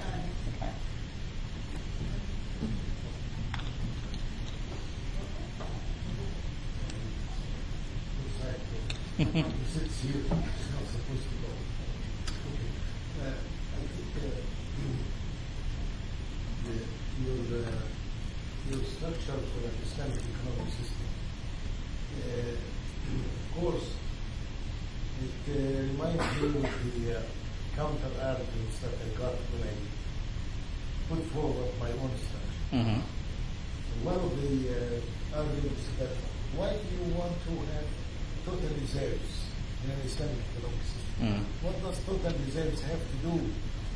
It's here. It's not supposed to go. Okay. I think your structure for an Islamic economic system, of course, it reminds me of the counter arguments that I got when I put forward my own structure. Mm-hmm. One of the arguments that why do you want to have total reserves in an Islamic economic system? What does total reserves have to do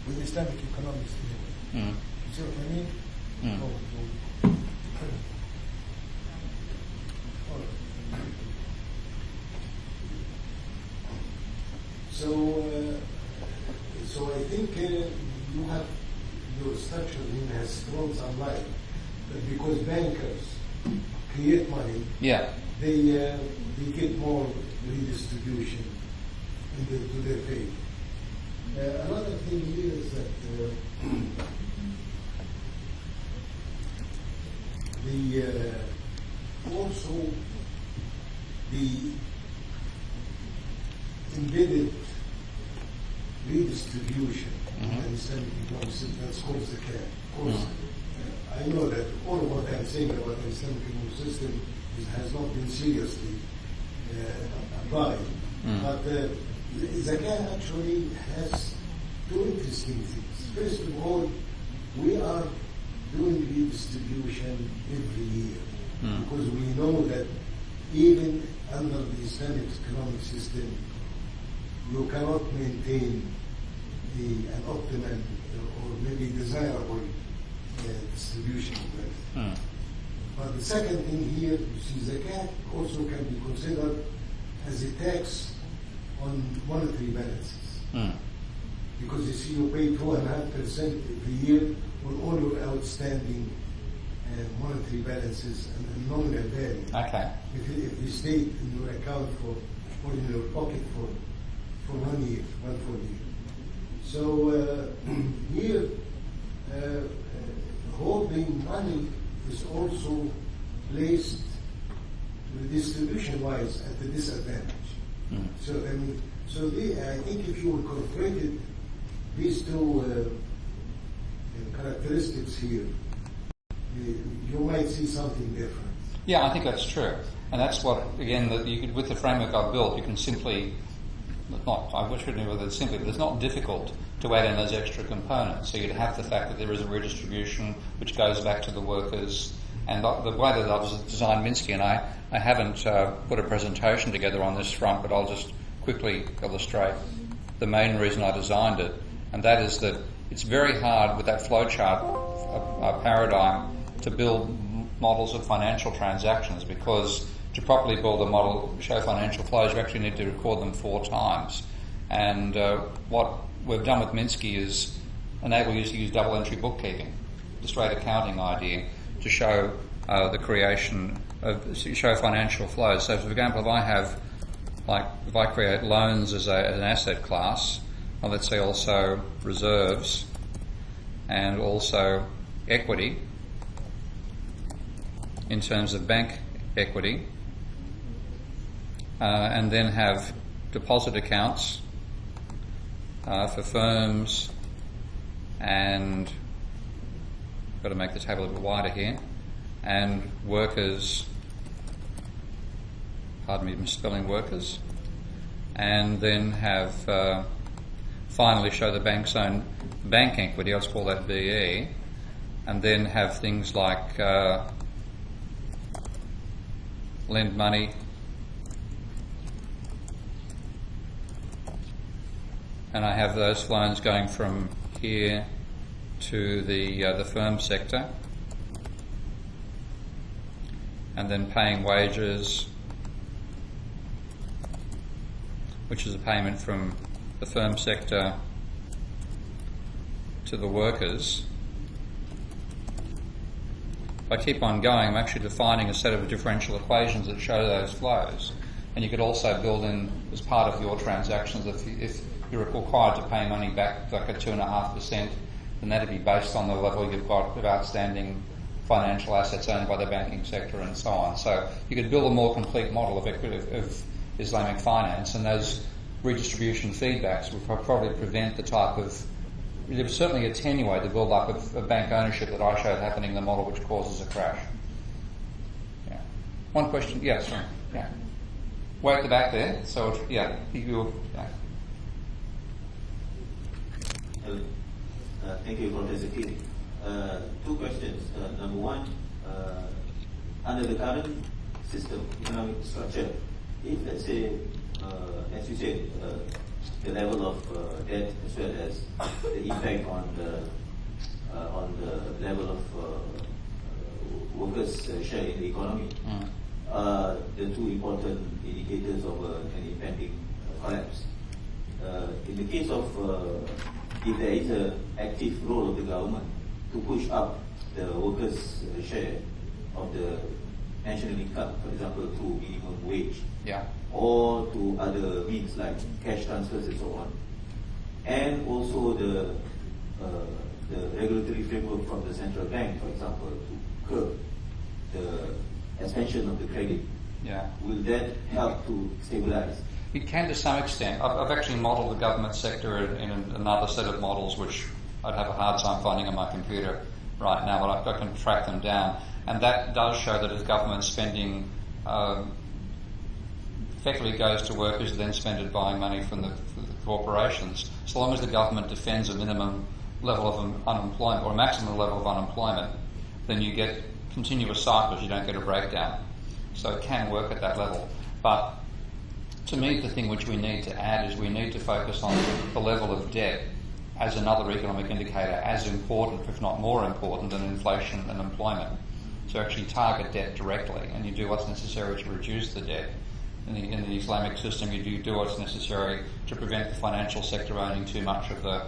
with Islamic economics anyway? You see what I mean? So I think you have your structure has thrown some light that because bankers create money, they get more redistribution to their favor. Another thing here is that also the embedded redistribution in Islamic economic system, that's called zakat. Of course, I know that all of what I'm saying about the Islamic economic system has not been seriously applied. But zakat actually has two interesting things. First of all, we are doing redistribution every year because we know that even under the Islamic economic system, you cannot maintain an optimal or maybe desirable distribution of wealth. But the second thing here, you see, zakat also can be considered as a tax on monetary balances. Because you see, you pay 2.5% every year on all your outstanding monetary balances and nominal value. Okay. If you stay in your account or in your pocket for 1 year, 1 full year. So here, holding money is also placed distribution-wise at the disadvantage. So I mean, I think if you incorporated these two characteristics here, you might see something different. Yeah, I think that's true. And that's what, again, with the framework I've built, you can simply, I wish I knew whether it's simply, but it's not difficult to add in those extra components. So you'd have the fact that there is a redistribution which goes back to the workers. And the way that I've designed Minsky, and I haven't put a presentation together on this front, but I'll just quickly illustrate the main reason I designed it, and that is that it's very hard with that flowchart paradigm to build models of financial transactions, because to properly build a model, show financial flows, you actually need to record them 4 times. And what we've done with Minsky is enable you to use double entry bookkeeping, the straight accounting idea, to show the creation of, show financial flows. So for example, if I create loans as an asset class, well, let's say also reserves and also equity in terms of bank equity, and then have deposit accounts for firms, and got to make the table a bit wider here, and workers, pardon me misspelling workers, and then have finally show the bank's own bank equity, let's call that BE, and then have things like lend money, and I have those loans going from here to the firm sector, and then paying wages, which is a payment from the firm sector to the workers. If I keep on going, I'm actually defining a set of differential equations that show those flows. And you could also build in, as part of your transactions, if you're required to pay money back like at 2.5%, then that'd be based on the level you've got of outstanding financial assets owned by the banking sector and so on. So you could build a more complete model of Islamic finance, and those redistribution feedbacks would probably prevent the type of, there was certainly attenuate the build-up of bank ownership that I showed happening in the model, which causes a crash. Yeah. One question, yes, yeah. Way at the back there, so yeah. Thank you, Professor Keating. 2 questions. Number 1, under the current system, economic structure, if let's say, as you said, the level of debt as well as the impact on the level of workers' share in the economy, the 2 important indicators of an impending collapse. In the case of if there is an active role of the government to push up the workers' share of the national income, for example, through minimum wage, or to other means like cash transfers and so on, and also the regulatory framework from the central bank, for example, to curb the expansion of the credit, will that help to stabilize? It can to some extent. I've actually modelled the government sector in another set of models, which I'd have a hard time finding on my computer right now, but I can track them down. And that does show that if government spending effectively goes to workers, then spend it buying money from the corporations, so long as the government defends a minimum level of unemployment or a maximum level of unemployment, then you get continuous cycles, you don't get a breakdown. So it can work at that level. But to me, the thing which we need to add is we need to focus on the level of debt as another economic indicator, as important, if not more important, than inflation and employment. So actually target debt directly, and you do what's necessary to reduce the debt. In the Islamic system, you do what's necessary to prevent the financial sector owning too much of the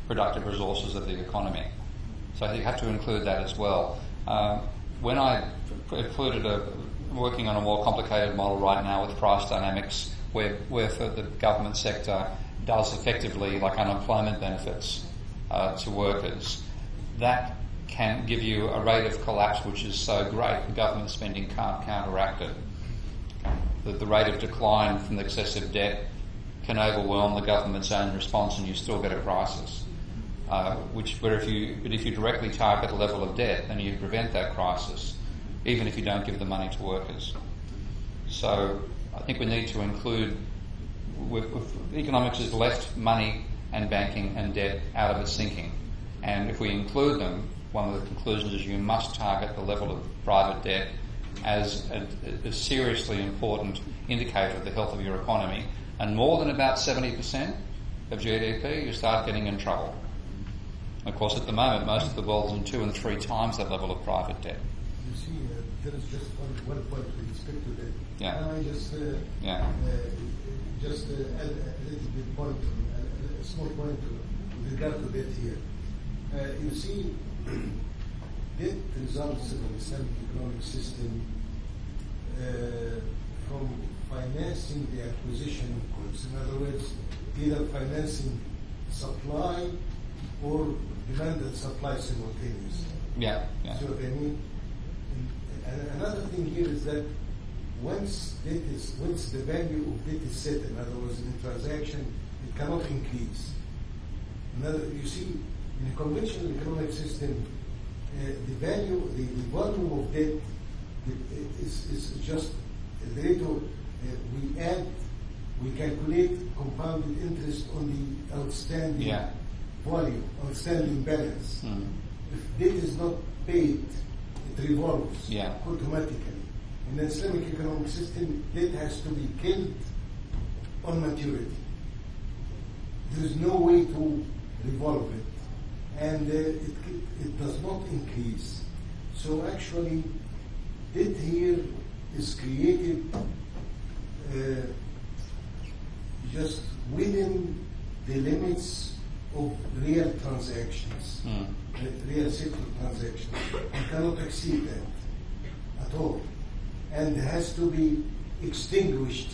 productive resources of the economy. So you have to include that as well. When I included working on a more complicated model right now with price dynamics, where for the government sector does effectively like unemployment benefits to workers, that can give you a rate of collapse which is so great the government spending can't counteract it. that the rate of decline from the excessive debt can overwhelm the government's own response, and you still get a crisis. But if you directly target a level of debt, then you prevent that crisis, even if you don't give the money to workers. So I think we need to include, economics has left money and banking and debt out of its thinking. And if we include them, one of the conclusions is you must target the level of private debt as a seriously important indicator of the health of your economy. And more than about 70% of GDP, you start getting in trouble. Of course, at the moment, most of the world is in 2 and 3 times that level of private debt. You see, there is just one point with respect to that. Yeah. Can I just add a little bit point, a small point with regard to that here. You see, debt results in the Islamic economic system from financing the acquisition of goods. In other words, either financing supply or demand and supply simultaneously. Yeah. See what I mean? And another thing here is that once the value of debt is set, in other words, in a transaction, it cannot increase. You see, in a conventional economic system, the volume of debt is just the rate of we calculate compounded interest on the outstanding volume, outstanding balance. If debt is not paid, it revolves automatically. In the Islamic economic system, debt has to be killed on maturity. There is no way to revolve it, and it does not increase. So actually, debt here is created just within the limits of real transactions, real sector transactions. You cannot exceed that at all. And has to be extinguished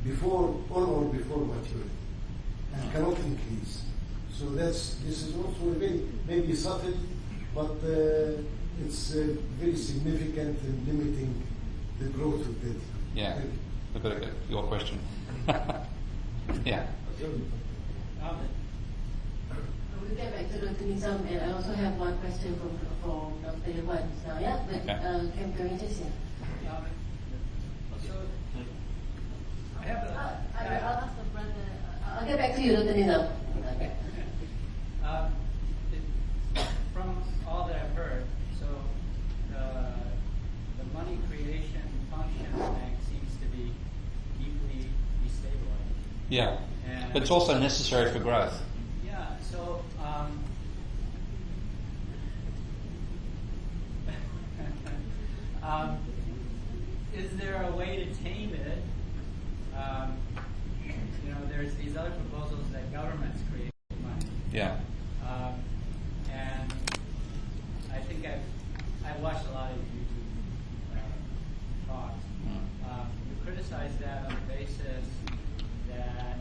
before maturity, and cannot increase. So this is also maybe subtle, but it's very significant in limiting the growth of debt. Yeah, I've got to get your question. Yeah. We'll get back to Dr. Nizam, and I also have one question from Dr. Irwan now, yeah? But can we just I'll ask the brother. I'll get back to you, Dr. Nizam. Okay. From all that I've heard, so the money creation function of the bank seems to be deeply destabilized. Yeah, but it's also necessary for growth. Yeah, so is there a way to tame it? There's these other proposals that governments create money. Yeah. And I think I've watched a lot of YouTube talks. You criticize that on the basis that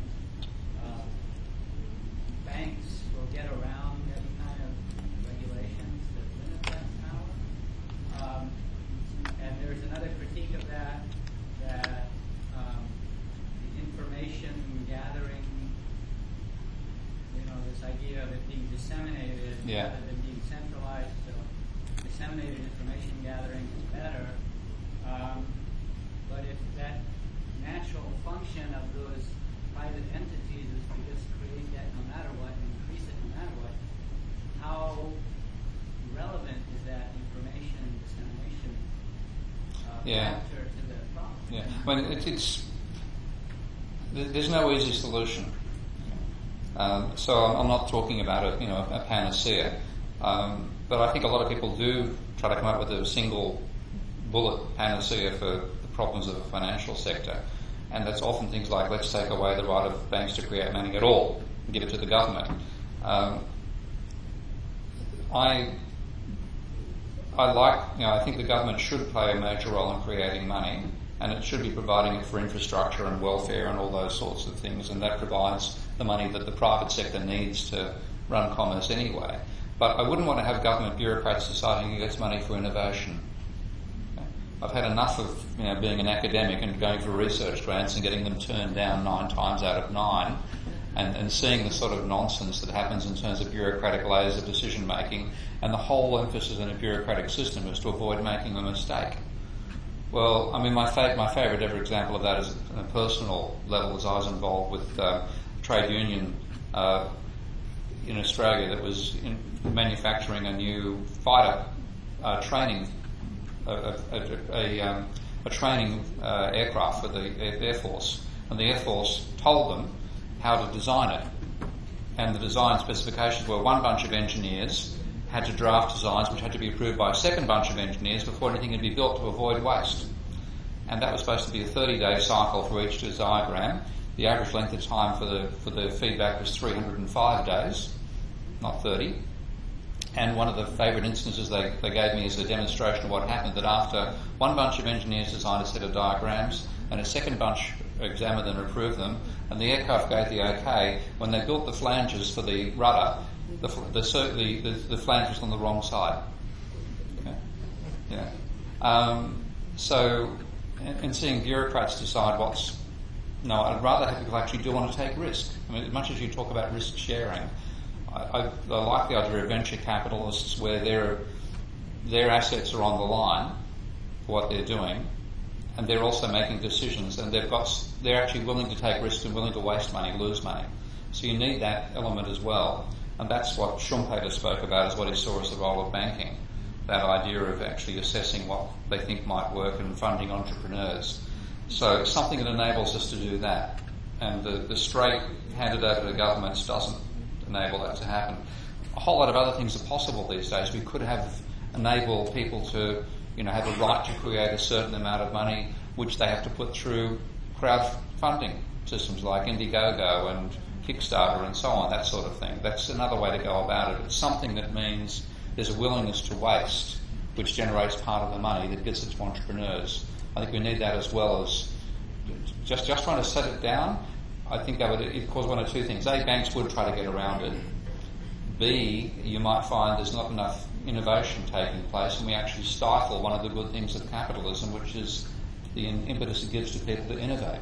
banks will get around any kind of regulations that limit that power. And there's another critique of that the information gathering, this idea of it being disseminated rather than being centralized. So disseminated information gathering is better. But if that natural function of those private entities is to just create that no matter what, and increase it no matter what, how relevant is that information dissemination factor to the problem? Yeah, there's no easy solution. So I'm not talking about a panacea, but I think a lot of people do try to come up with a single bullet panacea for the problems of the financial sector, and that's often things like, let's take away the right of banks to create money at all and give it to the government. I think the government should play a major role in creating money, and it should be providing it for infrastructure and welfare and all those sorts of things, and that provides the money that the private sector needs to run commerce anyway. But I wouldn't want to have government bureaucrats deciding who gets money for innovation. I've had enough of being an academic and going for research grants and getting them turned down 9 times out of 9, and seeing the sort of nonsense that happens in terms of bureaucratic layers of decision making, and the whole emphasis in a bureaucratic system is to avoid making a mistake. Well, I mean, my favourite ever example of that is on a personal level, as I was involved with a trade union in Australia that was manufacturing a new fighter training a training aircraft for the Air Force, and the Air Force told them how to design it. And the design specifications were one bunch of engineers had to draft designs which had to be approved by a second bunch of engineers before anything could be built to avoid waste. And that was supposed to be a 30-day cycle for each diagram. The average length of time for the feedback was 305 days, not 30. And one of the favourite instances they gave me as a demonstration of what happened, that after one bunch of engineers designed a set of diagrams and a second bunch examined and approved them, and the aircraft gave the okay, when they built the flanges for the rudder, the flange was on the wrong side. Okay. Yeah. So, and seeing bureaucrats decide no, I'd rather have people actually do want to take risk. I mean, as much as you talk about risk sharing, I like the idea of venture capitalists where their assets are on the line for what they're doing, and they're also making decisions, and they're actually willing to take risks and willing to waste money, lose money. So you need that element as well, and that's what Schumpeter spoke about as what he saw as the role of banking, that idea of actually assessing what they think might work and funding entrepreneurs. So it's something that enables us to do that, and the straight handed over to governments doesn't enable that to happen. A whole lot of other things are possible these days. We could enable people to, have a right to create a certain amount of money, which they have to put through crowdfunding systems like Indiegogo and Kickstarter and so on, that sort of thing. That's another way to go about it. It's something that means there's a willingness to waste, which generates part of the money that gets it to entrepreneurs. I think we need that as well as just trying to set it down. I think it cause one of two things. A, banks would try to get around it. B, you might find there's not enough innovation taking place, and we actually stifle one of the good things of capitalism, which is the impetus it gives to people to innovate.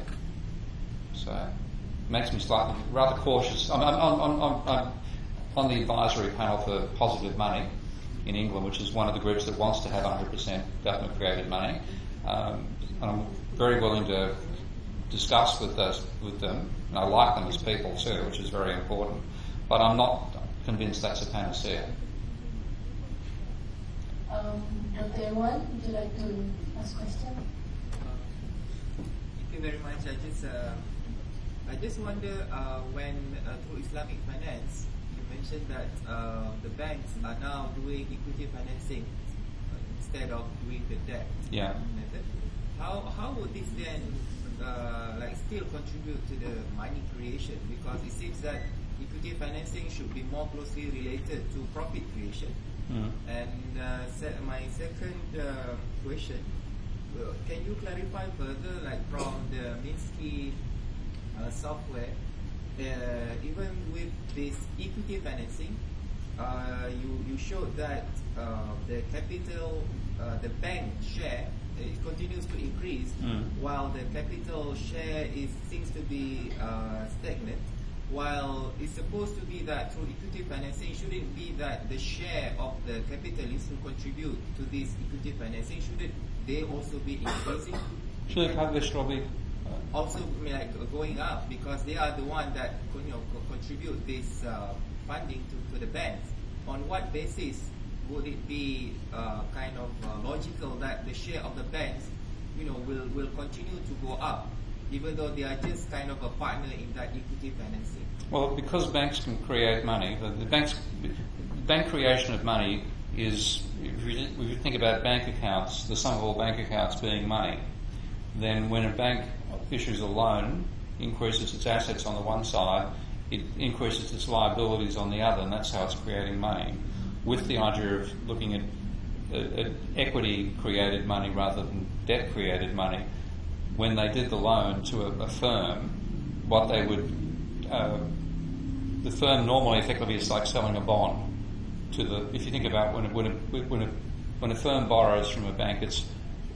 So it makes me slightly rather cautious. I'm on the advisory panel for Positive Money in England, which is one of the groups that wants to have 100% government-created money. And I'm very willing to discuss with them, and I like them as people too, which is very important, but I'm not convinced that's a panacea. Dr. Irwan, would you like to ask a question? Thank you very much. I just wonder when through Islamic finance, you mentioned that the banks are now doing equity financing instead of doing the debt method. How would this then still contribute to the money creation? Because it seems that equity financing should be more closely related to profit creation. And my second question, can you clarify further, from the Minsky software, even with this equity financing, you showed that the capital, the bank share, it continues to increase, while the capital share seems to be stagnant. While it's supposed to be that through equity financing, shouldn't be that the share of the capitalists who contribute to this equity financing, shouldn't they also be increasing? Should the capitalist be also going up, because they are the one that contribute this funding to the banks? On what basis would it be logical that the share of the banks, will continue to go up, even though they are just kind of a partner in that equity financing? Well, because banks can create money, the bank creation of money is, if you think about bank accounts, the sum of all bank accounts being money, then when a bank issues a loan, increases its assets on the one side, it increases its liabilities on the other, and that's how it's creating money, with the idea of looking at equity-created money rather than debt-created money. When they did the loan to a firm, what they would, the firm normally effectively is like selling a bond to the. If you think about when a firm borrows from a bank, it's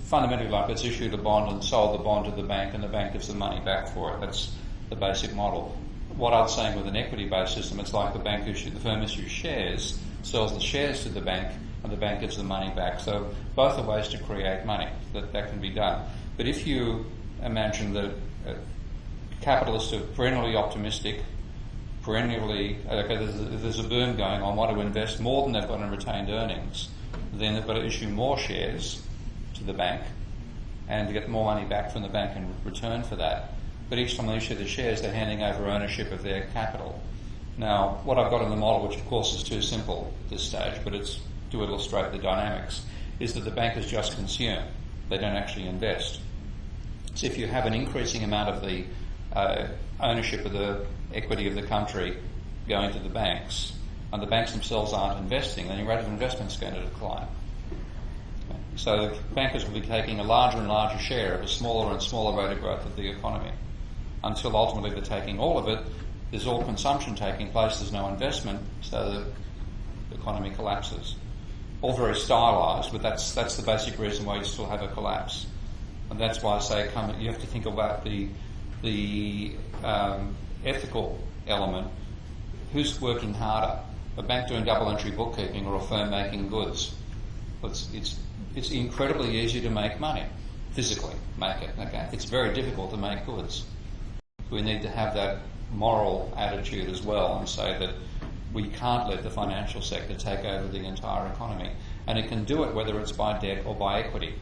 fundamentally like it's issued a bond and sold the bond to the bank and the bank gives the money back for it. That's the basic model. What I'm saying with an equity-based system, it's like the firm issues shares, sells the shares to the bank, and the bank gives the money back. So both are ways to create money. That can be done. But if you imagine that capitalists are perennially optimistic, there's a boom going on, want to invest more than they've got in retained earnings, then they've got to issue more shares to the bank and to get more money back from the bank in return for that. But each time they issue the shares, they're handing over ownership of their capital. Now, what I've got in the model, which of course is too simple at this stage, but it's to illustrate the dynamics, is that the bankers just consume. They don't actually invest. So if you have an increasing amount of the ownership of the equity of the country going to the banks, and the banks themselves aren't investing, then your rate of investment is going to decline. Okay. So bankers will be taking a larger and larger share of a smaller and smaller rate of growth of the economy, until ultimately they're taking all of it. There's all consumption taking place, there's no investment, so the economy collapses. All very stylised, but that's the basic reason why you still have a collapse. And that's why I say you have to think about the ethical element. Who's working harder? A bank doing double entry bookkeeping or a firm making goods? It's incredibly easy to make money, physically make it. Okay, it's very difficult to make goods. We need to have that moral attitude as well and say that we can't let the financial sector take over the entire economy, and it can do it whether it's by debt or by equity.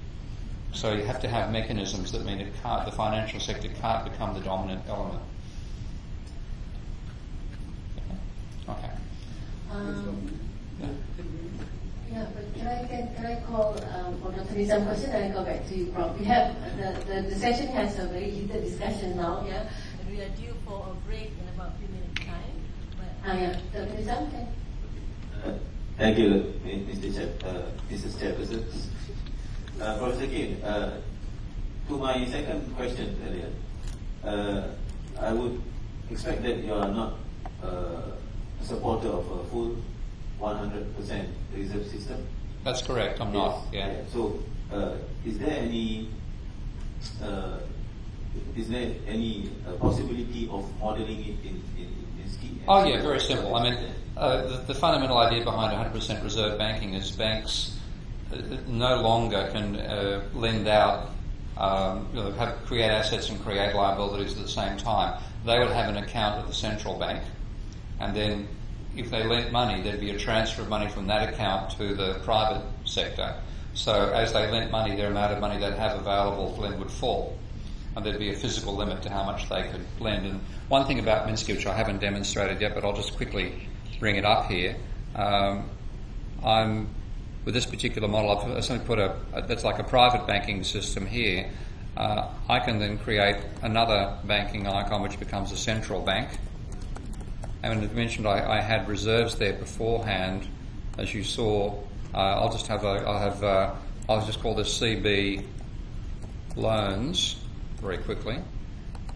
So you have to have mechanisms that mean the financial sector can't become the dominant element. Okay. But can I call for Dr. Nizam question and I go back to you, Prof. We have the session has a very heated discussion now, and we are due for a break in about 3 minutes time. Dr. Nizam, can. Thank you, Mrs. Chairperson. Professor Kim, to my second question earlier, I would expect that you are not a supporter of a full 100% reserve system. That's correct, I'm not. Yeah. So, is there any possibility of modelling it in scheme? Oh yeah, very simple. I mean, the fundamental idea behind 100% reserve banking is banks no longer can lend out, create assets and create liabilities at the same time. They would have an account at the central bank, and then if they lent money, there'd be a transfer of money from that account to the private sector. So as they lent money, their amount of money they'd have available to lend would fall, and there'd be a physical limit to how much they could lend. And one thing about Minsky, which I haven't demonstrated yet, but I'll just quickly bring it up here. With this particular model, I've simply put that's like a private banking system here. I can then create another banking icon which becomes a central bank. And as mentioned, I had reserves there beforehand, as you saw. I'll just call this CB loans very quickly.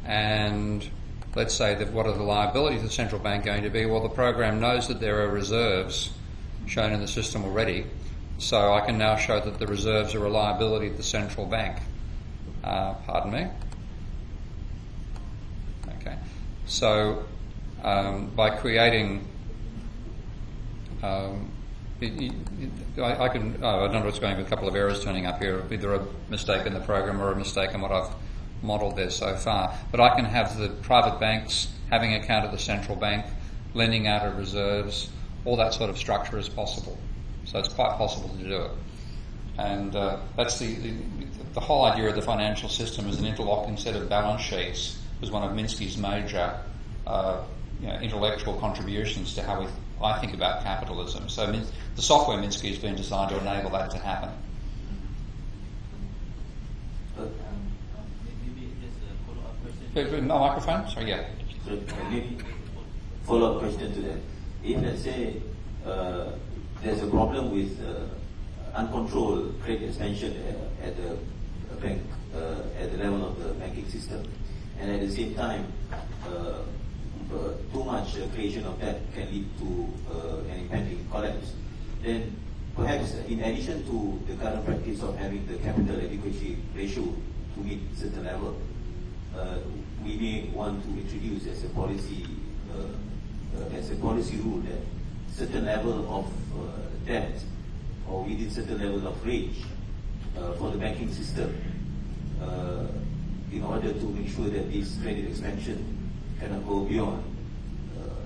And let's say that what are the liabilities of the central bank going to be? Well, the program knows that there are reserves shown in the system already, so I can now show that the reserves are a liability of the central bank. Pardon me. Okay. So by creating, I don't know what's going on, a couple of errors turning up here, either a mistake in the program or a mistake in what I've modelled there so far. But I can have the private banks having an account at the central bank, lending out of reserves, all that sort of structure is possible. So it's quite possible to do it. And that's the whole idea of the financial system as an interlocking set of balance sheets was one of Minsky's major intellectual contributions to how I think about capitalism. So the software Minsky has been designed to enable that to happen. Maybe just a follow-up question. No microphone? Sorry, yeah. So maybe follow-up question to that. If let's say there's a problem with uncontrolled credit expansion at the bank, at the level of the banking system, and at the same time, too much creation of debt can lead to an impending collapse. Then perhaps in addition to the current practice of having the capital adequacy ratio to meet certain level, we may want to introduce as a policy rule that certain level of debt or within certain level of range for the banking system in order to make sure that this credit expansion cannot go beyond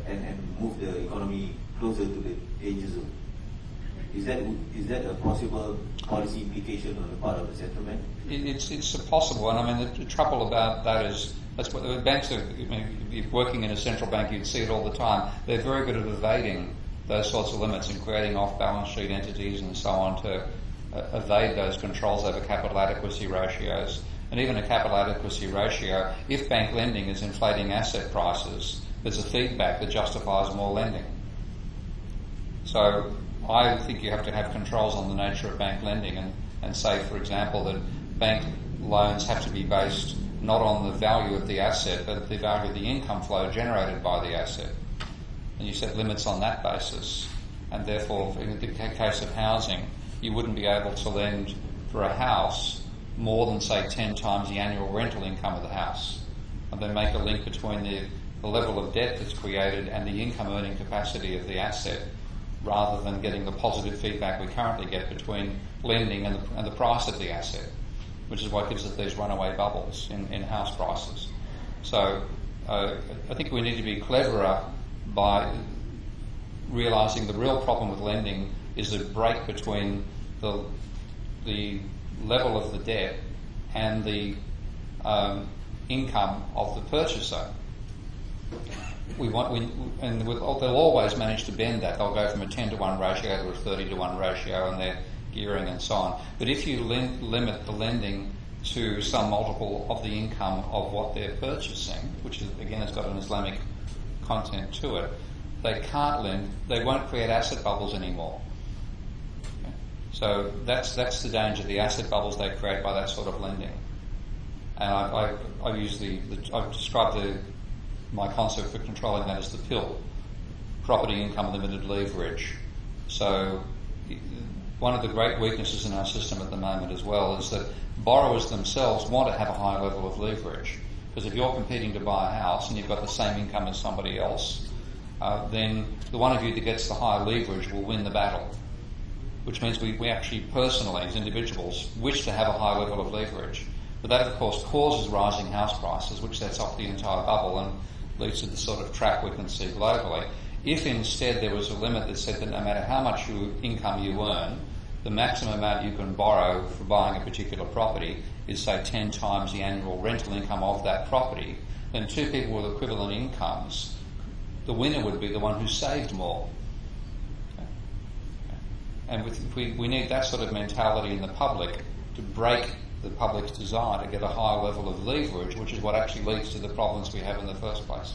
and move the economy closer to the danger zone. Is that a possible policy implication on the part of the central bank? It's possible, and I mean the trouble about that is that's what the banks are. I mean, if you're working in a central bank, you'd see it all the time. They're very good at evading those sorts of limits and creating off-balance sheet entities and so on to evade those controls over capital adequacy ratios. And even a capital adequacy ratio, if bank lending is inflating asset prices, there's a feedback that justifies more lending. So I think you have to have controls on the nature of bank lending and say, for example, that bank loans have to be based not on the value of the asset, but the value of the income flow generated by the asset. And you set limits on that basis. And therefore, in the case of housing, you wouldn't be able to lend for a house more than, say, 10 times the annual rental income of the house. And then make a link between the level of debt that's created and the income earning capacity of the asset, rather than getting the positive feedback we currently get between lending and the price of the asset, which is what gives us these runaway bubbles in house prices. So I think we need to be cleverer by realising the real problem with lending is the break between the level of the debt and the income of the purchaser. They'll always manage to bend that. They'll go from a 10-to-1 ratio to a 30-to-1 ratio, and they're gearing and so on. But if you limit the lending to some multiple of the income of what they're purchasing, which is, again, has got an Islamic content to it, they can't lend. They won't create asset bubbles anymore. Okay? So that's the danger. The asset bubbles they create by that sort of lending. And I've described my concept for controlling that as the PIL, property income limited leverage. So one of the great weaknesses in our system at the moment as well is that borrowers themselves want to have a high level of leverage, because if you're competing to buy a house and you've got the same income as somebody else, then the one of you that gets the high leverage will win the battle, which means we actually personally as individuals wish to have a high level of leverage. But that of course causes rising house prices, which sets off the entire bubble and leads to the sort of trap we can see globally. If instead there was a limit that said that no matter how much income you earn, the maximum amount you can borrow for buying a particular property is, say, 10 times the annual rental income of that property, then two people with equivalent incomes, the winner would be the one who saved more. Okay. And we need that sort of mentality in the public to break the public's desire to get a higher level of leverage, which is what actually leads to the problems we have in the first place.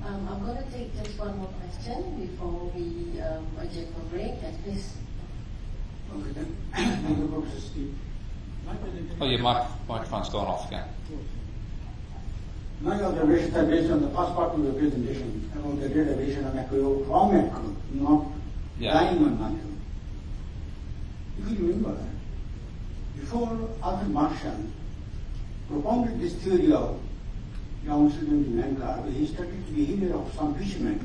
I'm going to take just one more question before we adjourn for break. Yes, please. Okay, then. Thank you, Professor Steve. Oh, your microphone's gone off again. My observations are based on the first part of your presentation about the derivation of macro from macro, not relying on macro. If you remember, before Arthur Marshall propounded this theory of downstream demand curve, he studied the behavior of some fishermen.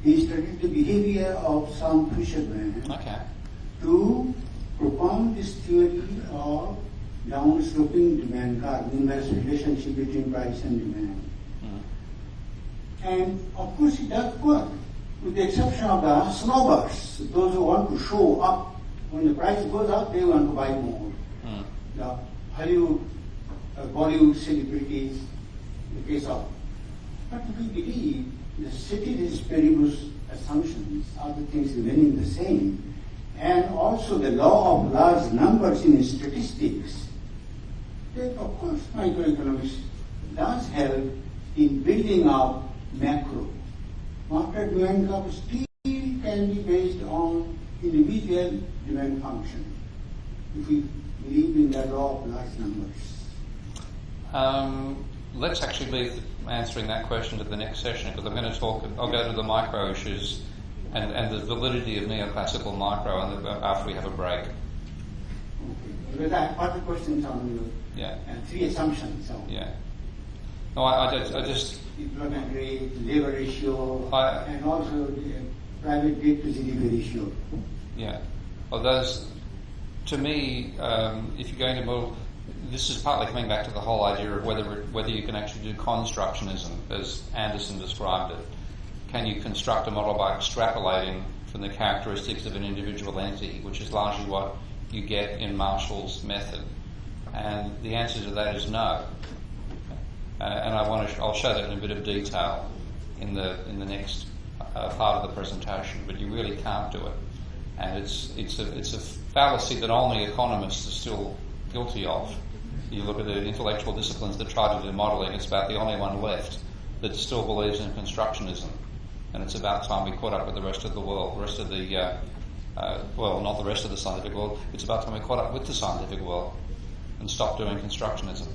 He studied the behavior of some fishermen to propound this theory of downsloping demand curve, inverse relationship between price and demand. And of course it does work, with the exception of the snobbers, those who want to show up. When the price goes up, they want to buy more. The Bollywood celebrities, the case of. But if we believe the ceteris paribus assumptions, other things remaining the same, and also the law of large numbers in statistics, then of course microeconomics does help in building up macro. Market demand curve still can be based on individual demand function, if we believe in the law of large numbers. let's actually be answering that question to the next session, because I'm going to talk. I'll go to the micro issues and the validity of neoclassical micro, and after we have a break. Okay. Because I have other questions on three assumptions. So. Yeah. No, I just employment rate, labor ratio, and also the private debt to GDP ratio. Yeah. Well, those, to me, if you're going to move, this is partly coming back to the whole idea of whether you can actually do constructionism, as Anderson described it. Can you construct a model by extrapolating from the characteristics of an individual entity, which is largely what you get in Marshall's method? And the answer to that is no. And I'll show that in a bit of detail in the next part of the presentation. But you really can't do it, and it's a fallacy that only economists are still guilty of. You look at the intellectual disciplines that try to do modelling; it's about the only one left that still believes in constructionism. And it's about time we caught up with the rest of the world, the rest of the not the rest of the scientific world. It's about time we caught up with the scientific world and stopped doing constructionism.